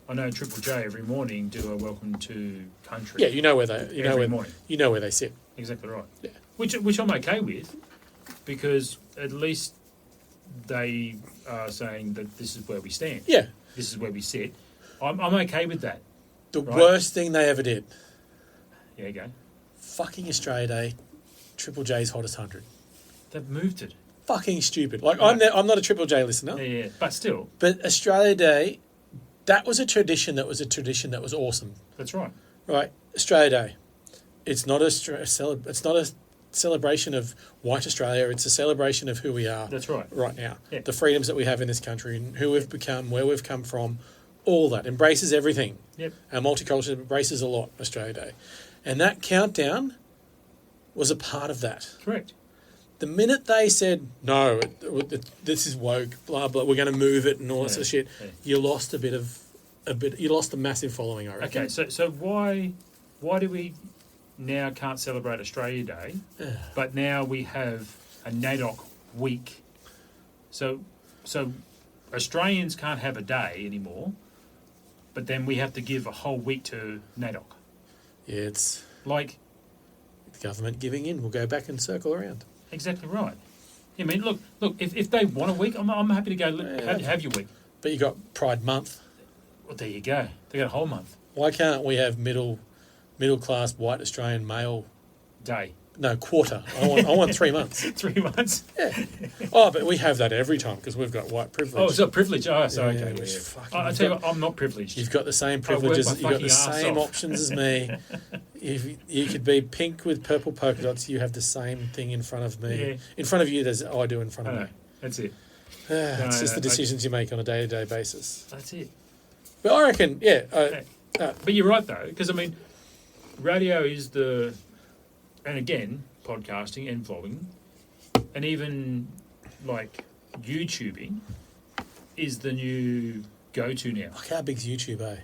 I know Triple J every morning do a welcome to country. Yeah, you know where they Every morning. you know where they sit. Exactly right. Yeah. Which I'm okay with, because at least they are saying that this is where we stand. Yeah, This is where we sit. I'm okay with that. The Right. worst thing they ever did, Yeah, you go. fucking Australia Day, Triple J's Hottest 100. They've moved it. Fucking stupid. Like, Right. I'm not a Triple J listener, Yeah. But still, but Australia Day, that was a tradition that was awesome. that's right. Right, Australia Day. It's not it's not a celebration of white Australia. It's a celebration of who we are That's right. right now. Yeah. The freedoms that we have in this country and who we've become, where we've come from, all that embraces everything. Yep. Our multicultural embraces a lot, Australia Day. And that countdown was a part of that. Correct. The minute they said, no, this is woke, blah, blah, we're going to move it and all that sort of shit, Yeah. you lost you lost a massive following, I reckon. Okay, so why do we now can't celebrate Australia Day, but now we have a NAIDOC week? So Australians can't have a day anymore, but then we have to give a whole week to NAIDOC. Yeah, it's Like, the government giving in. We'll go back and circle around. exactly right. I mean, look. If they want a week, I'm happy to go. Have your week. But you got Pride Month. Well, there you go. They got a whole month Why can't we have middle class white Australian male? day. No, quarter. I want 3 months. 3 months. Yeah. Oh, but we have that every time because we've got white privilege. Oh, it's a privilege. Oh, so Yeah, okay. which Yeah. fucking- I tell you what, I'm not privileged. You've got the same I work privileges. my You've got the fucking arse same off. options as me. If you could be pink with purple polka dots, you have the same thing in front of me. Yeah. In front of you, as I do in front I of know. me. That's it. It's just no, the decisions you make on a day-to-day basis. That's it. But I reckon, yeah. But you're right though, because I mean, radio is and again, podcasting and vlogging, and even like YouTubing is the new go-to now. Like, how big's YouTube, eh?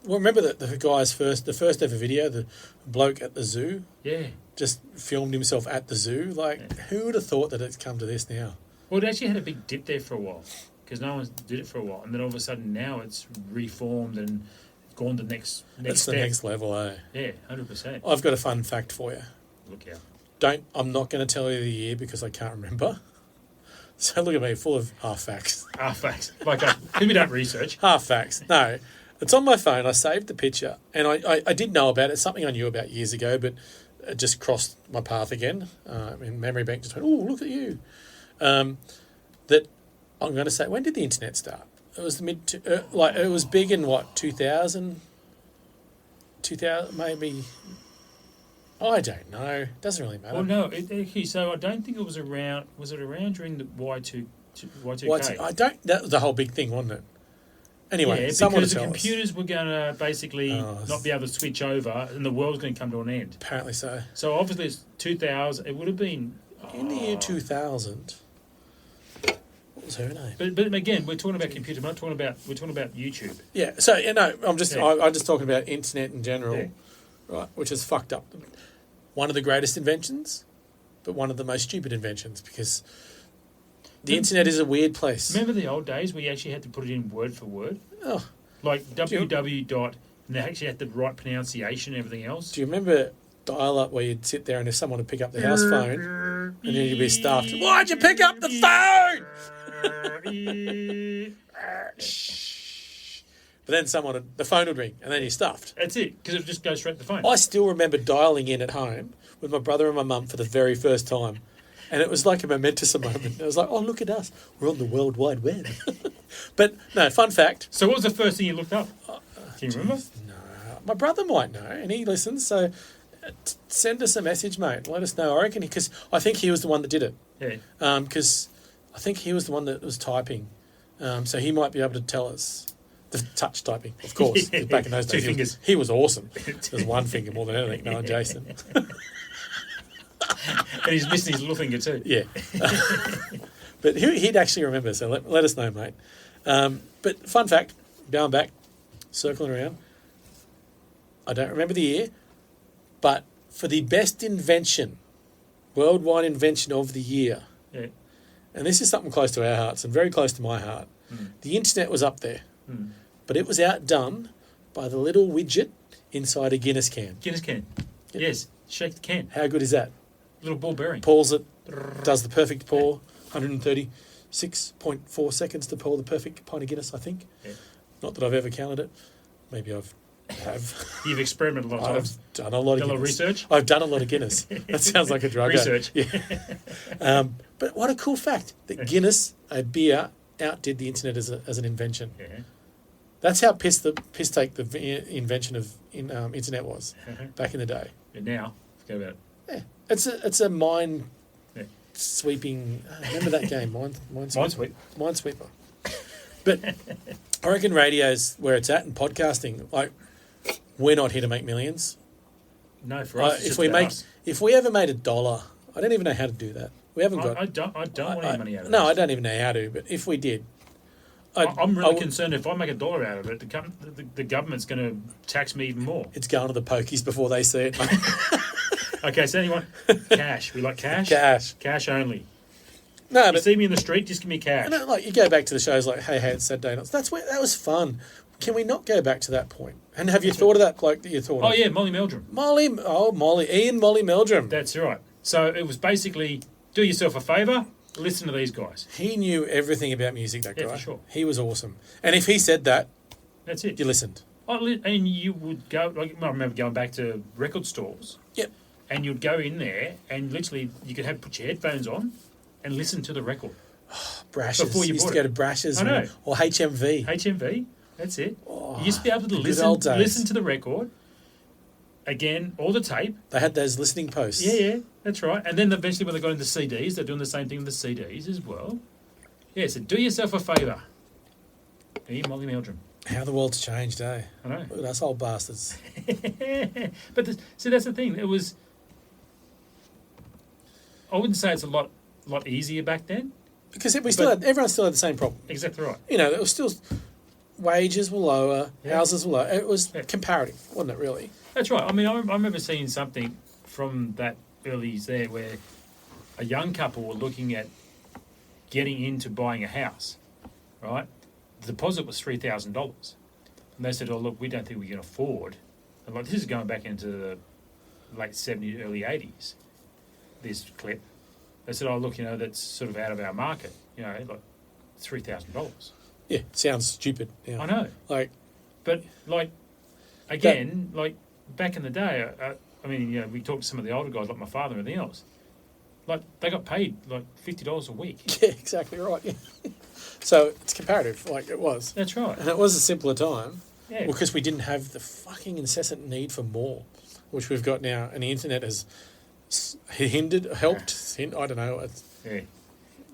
Well, remember the guy's first ever video, the bloke at the zoo Yeah. just filmed himself at the zoo. Like, who would have thought that it's come to this now? Well, it actually had a big dip there for a while because no one did it for a while, and then all of a sudden now it's reformed and gone to the next That's step. the next level, eh? Yeah, 100%. I've got a fun fact for you. Look out. I'm not going to tell you the year because I can't remember. So look at me, full of half facts. Facts. Like, because we don't research. Half facts. No, it's on my phone. I saved the picture, and I did know about it. It's something I knew about years ago, but it just crossed my path again. In memory bank just went, oh, look at you. That I'm going to say, when did the internet start? It was it was big in what, 2000 maybe. I don't know. Doesn't really matter. Well, no. So I don't think it was around. Was it around during the Y2K? That was the whole big thing, wasn't it? Anyway, Yeah, someone because to the tell us. computers were going to basically not be able to switch over, and the world's going to come to an end. Apparently so. So obviously, it's 2000. It would have been In the year 2000, what was her name? But again, we're talking about computers. We're talking about YouTube. Yeah. So I'm just Yeah. I'm just talking about internet in general, Yeah. right? Which is fucked up. One of the greatest inventions, but one of the most stupid inventions because the internet is a weird place. Remember the old days where you actually had to put it in word for word, Oh, like www dot, and they actually had the right pronunciation and everything else. do you remember dial-up where you'd sit there and if someone would pick up the house phone and then you'd be stuffed? Why'd you pick up the phone? But then the phone would ring and then you're stuffed. That's it, because it just goes straight to the phone. I still remember dialing in at home with my brother and my mum for the very first time. And it was like a momentous moment. It was like, oh, look at us. We're on the World Wide Web. But, no, fun fact. So what was the first thing you looked up? Can you remember? No, my brother might know, and he listens. So send us a message, mate. Let us know. I reckon because I think he was the one that did it. Yeah. Because I think he was the one that was typing. So he might be able to tell us. The touch typing, of course. 'Cause back in those days, Two fingers. he was awesome. There's one finger more than anything. No, Jason. And he's missing his little finger too. Yeah. But he'd actually remember, so let us know, mate. But fun fact, going back, circling around, I don't remember the year, but for the best invention, worldwide invention of the year, Yeah. and this is something close to our hearts and very close to my heart, the internet was up there, but it was outdone by the little widget inside a Guinness can. Guinness can. Yes. Shake the can. How good is that? Little ball bearing. Pours it, does the perfect pour, 136.4 seconds to pour the perfect pint of Guinness, I think. Yeah. Not that I've ever counted it. Maybe I've You've experimented a lot of I've times. done a lot of Done a lot of Guinness. research? I've done a lot of Guinness. That sounds like a drug. Research. Yeah. But what a cool fact that Guinness, a beer, outdid the internet as an invention. Yeah. That's how piss take the invention of internet was back in the day. And now, forget about it. Yeah, it's a mind Yeah. sweeping. Remember that game, Minesweep. Minesweeper. But I reckon radio's where it's at, and podcasting. Like, we're not here to make millions. No, for us, it's If just we about make, us. if we ever made $1, I don't even know how to do that. We haven't got. I don't want any money out of No, this. I don't even know how to. But if we did, I'm really I- concerned if I make $1 out of it, the government's going to tax me even more. It's going to the pokies before they see it. Okay, so anyone, cash. We like cash. Cash. Cash only. No, You but see me in the street, just give me cash. like you go back to the shows like Hey It's Saturday Nights. That was fun. Can we not go back to that point? And have you thought of that bloke that you thought Oh of? yeah, Molly Meldrum. Molly Meldrum. That's right. So it was basically do yourself a favour, listen to these guys. He knew everything about music, that Yeah, guy. for sure. He was awesome. And if he said that, That's it. you listened. And you would go. Like, I remember going back to record stores. Yep. And you'd go in there, and literally you could put your headphones on, and listen to the record. Brashes. Before you used bought to go it. to Brashes I know. or HMV. HMV. That's it. You used to be able to good old days. listen to the record. Again, or the tape. They had those listening posts. Yeah, that's right. And then eventually when they got into CDs, they're doing the same thing with the CDs as well. Yeah, so do yourself a favour. Hey, Molly Meldrum. How the world's changed, eh? I know. Look at us old bastards. But see, that's the thing. It was. I wouldn't say it's a lot easier back then. Because everyone still had the same problem. Exactly right. You know, it was still wages were lower, Yeah. houses were lower. It was Yeah. comparative, wasn't it? Really? That's right. I mean, I remember seeing something from that early there where a young couple were looking at getting into buying a house, right? The deposit was $3,000. And they said, oh, look, we don't think we can afford. And like, this is going back into the late 70s, early 80s, this clip. They said, oh, look, that's sort of out of our market, like $3,000. Yeah, sounds stupid. Yeah. I know. Like, But, again, back in the day, I mean, we talked to some of the older guys, like my father and everything else. They got paid, $50 a week. yeah, exactly right. Yeah. So it's comparative, like it was. That's right. And it was a simpler time. Yeah. Because we didn't have the fucking incessant need for more, which we've got now. And the internet has helped. I don't know. Yeah.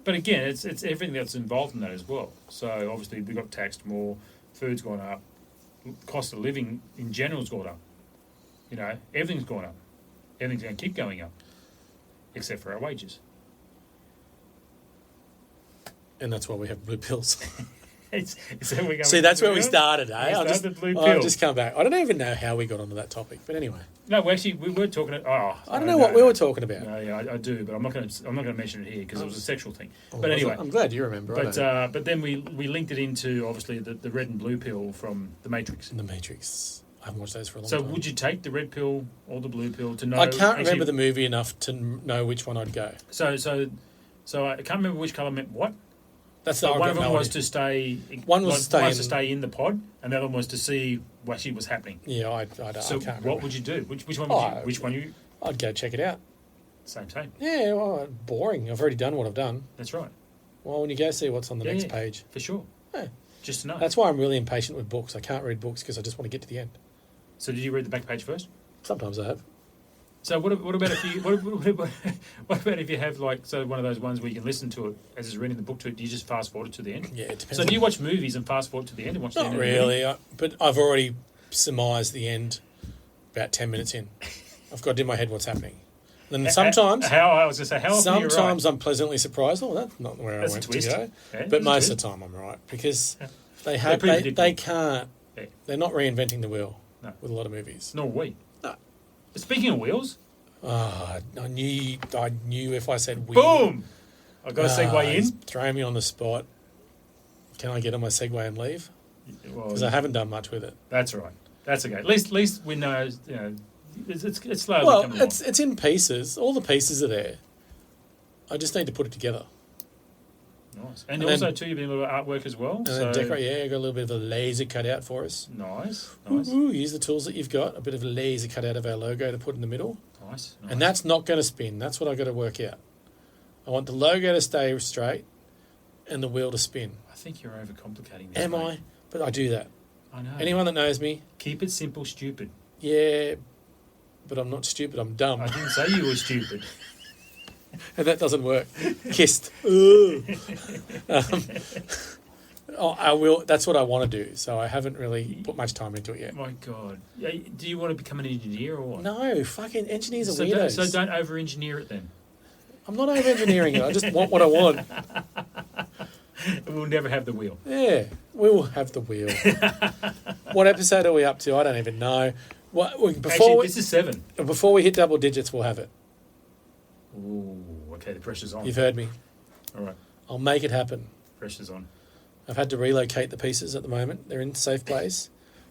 But again, it's everything that's involved in that as well. So obviously we got taxed more, food's gone up, cost of living in general's gone up. Everything's gone up. Everything's going to keep going up, except for our wages. And that's why we have blue pills. See, that's where we started, eh? We started the blue I'll pill. just come back. I don't even know how we got onto that topic, but anyway. No, we were talking. I don't know what we were talking about. No, yeah, I do, but I'm not going to mention it here because it was a sexual thing. Oh, But anyway, I'm glad you remember. I don't. But then we linked it into obviously the red and blue pill from The Matrix. The Matrix. I haven't watched those for a long So time. would you take the red pill or the blue pill to know? I can't remember actually- the movie enough to know which one I'd go. So I can't remember which colour meant what. That's But I've one got of them no was idea. to stay. One was to stay in the pod, and the other one was to see what actually was happening. Yeah, I don't. So I can't remember. what would you do? Which one? Would you, which one you? I'd go check it out. Same. Yeah, well, boring. I've already done what I've done. That's right, Well, when you go see what's on the next page. for sure. Yeah. Just to know. That's why I'm really impatient with books. I can't read books because I just want to get to the end. So did you read the back page first? Sometimes I have. So what about if you what about if you have one of those ones where you can listen to it as it's reading the book to it? Do you just fast forward it to the end? Yeah, it depends. So do you watch movies and fast forward to the end and watch the Not end? of the movie? really, but I've already surmised the end about 10 minutes in. I've got in my head what's happening. Then sometimes, I was going to say, how often are you right? sometimes I'm pleasantly surprised. Oh, that's not where That's I a went to twist. go. Yeah, But that's a most twist. of the time I'm right because they They're pretty they predictable. can't. Yeah. They're not reinventing the wheel No. with a lot of movies. Nor we. No. Speaking of wheels, I knew if I said wheel. boom! I've got a segue He's in. throwing me on the spot. Can I get on my segue and leave? Well, Because I haven't done much with it. that's all right. That's okay. At least we know. It's slowly Well, coming it's along. it's in pieces. All the pieces are there. I just need to put it together. Nice. And And also, then- too, you've been doing a little artwork as well. And so then decorate, yeah, got a little bit of a laser cut out for us. Nice. Ooh, use the tools that you've got. A bit of a laser cut out of our logo to put in the middle. Nice. And that's not going to spin. That's what I've got to work out. I want the logo to stay straight and the wheel to spin. I think you're overcomplicating this. Am mate. I? But I do that. I know. Anyone that knows me, Keep it simple, stupid. yeah, but I'm not stupid. I'm dumb. I didn't say you were stupid. And that doesn't work. Kissed. I will. That's what I want to do. So I haven't really put much time into it yet. My God. Yeah, do you want to become an engineer or what? No, fucking engineers are So weirdos. don't over-engineer it then. I'm not over engineering it. I just want what I want. We'll never have the wheel. Yeah, we will have the wheel. What episode are we up to? I don't even know. Actually, this is 7. Before we hit double digits, we'll have it. Ooh, okay, the pressure's on. You've heard me. All right, I'll make it happen. pressure's on. I've had to relocate the pieces at the moment. They're in a safe place.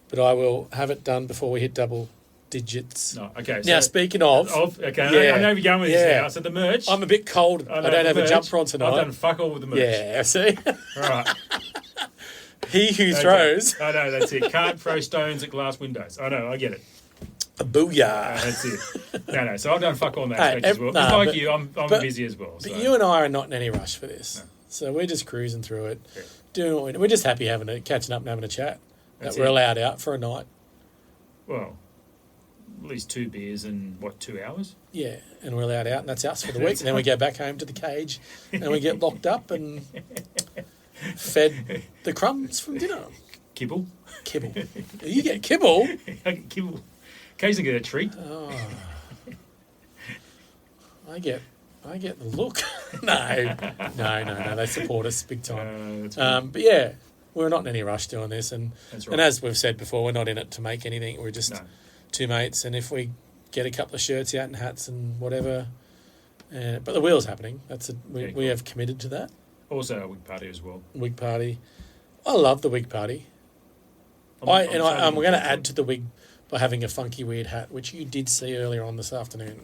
But I will have it done before we hit double digits. No, okay. Now, speaking of... Okay, Yeah, I know you're going with yeah. this now. So the merch. I'm a bit cold. I don't have a jumper on tonight. I've done fuck all with the merch. Yeah, see? All right. He who Okay. throws... I know, that's it. Can't throw stones at glass windows. I know, I get it. A booyah. That's it. No, so I've done fuck all in that Hey, aspect as well. nah, Just like but- you, I'm but- busy as well. But So. you and I are not in any rush for this. No. So we're just cruising through it. Yeah. Doing what we're just happy catching up and having a chat. That's That we're it. allowed out for a night. Well, at least 2 beers in, 2 hours? Yeah, and we're allowed out, and that's us for the week. And then we go back home to the cage, and we get locked up and fed the crumbs from dinner. Kibble? Kibble. You get kibble? I get kibble. Occasionally get a treat. Oh. I get the look. No. They support us big time. That's good. But yeah, we're not in any rush doing this, and That's right. and as we've said before, we're not in it to make anything. We're just No. two mates, and if we get a couple of shirts out and hats and whatever, but the wheel's happening. We Yeah, cool. have committed to that Also a wig party as well. wig party. I love the wig party. I'm going to add to the wig by having a funky weird hat, which you did see earlier on this afternoon.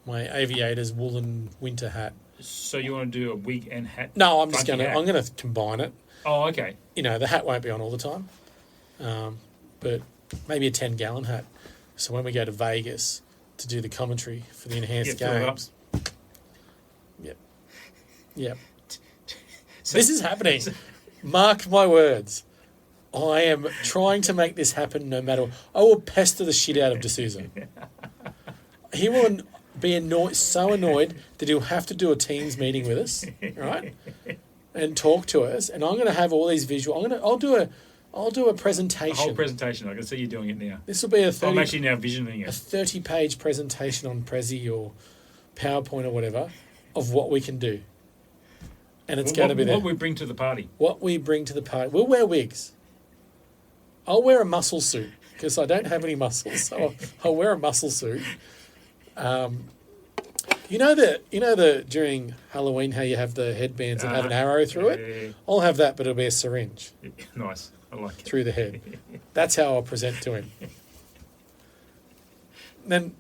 My aviators woolen winter hat. So you want to do a wig and hat? No, I'm just Funky going to. hat. I'm going to combine it. Oh, okay. You know, the hat won't be on all the time, but maybe a 10-gallon hat. So when we go to Vegas to do the commentary for the enhanced Yeah, fill it up. games, yep. This is happening. Mark my words. I am trying to make this happen no matter what. I will pester the shit out of D'Souza. He will be so annoyed that he'll have to do a Teams meeting with us, right? And talk to us. And I'm going to have all these visual. I'll do a presentation. A whole presentation. I can see you doing it now. This will be I'm actually now visioning a it. 30-page presentation on Prezi or PowerPoint or whatever of what we can do. And it's going to be there. What we bring to the party. What we bring to the party. We'll wear wigs. I'll wear a muscle suit because I don't have any muscles, so I'll wear a muscle suit. You know the during Halloween how you have the headbands that have an arrow through it. I'll have that, but it'll be a syringe Nice. I like it. through the head. That's how I'll present to him. Then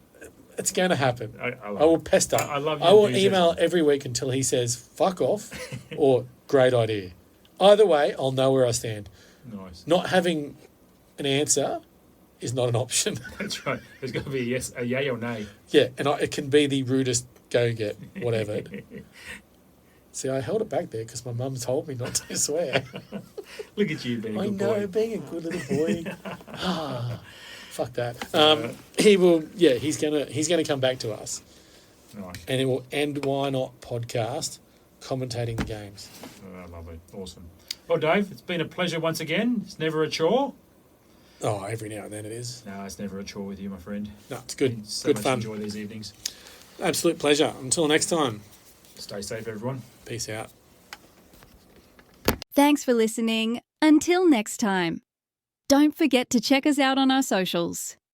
it's going to happen. I love I will it. pester. I love your I will enthusiasm. email every week until he says "fuck off" or "great idea." Either way, I'll know where I stand. Nice. Not having an answer is not an option. That's right. There's got to be a yes, a yay or nay. Yeah, and it can be the rudest go-get, whatever. See, I held it back there because my mum told me not to swear. Look at you being a I good know, boy. being a good little boy. Fuck that. He will. Yeah, he's gonna come back to us, Nice. and it will end Why Not podcast commentating the games. Oh, lovely. Awesome. Well, Dave, it's been a pleasure once again. It's never a chore. Oh, every now and then it is. No, it's never a chore with you, my friend. No, it's good. It's so Good much fun. enjoy these evenings. Absolute pleasure. Until next time. Stay safe, everyone. Peace out. Thanks for listening. Until next time. Don't forget to check us out on our socials.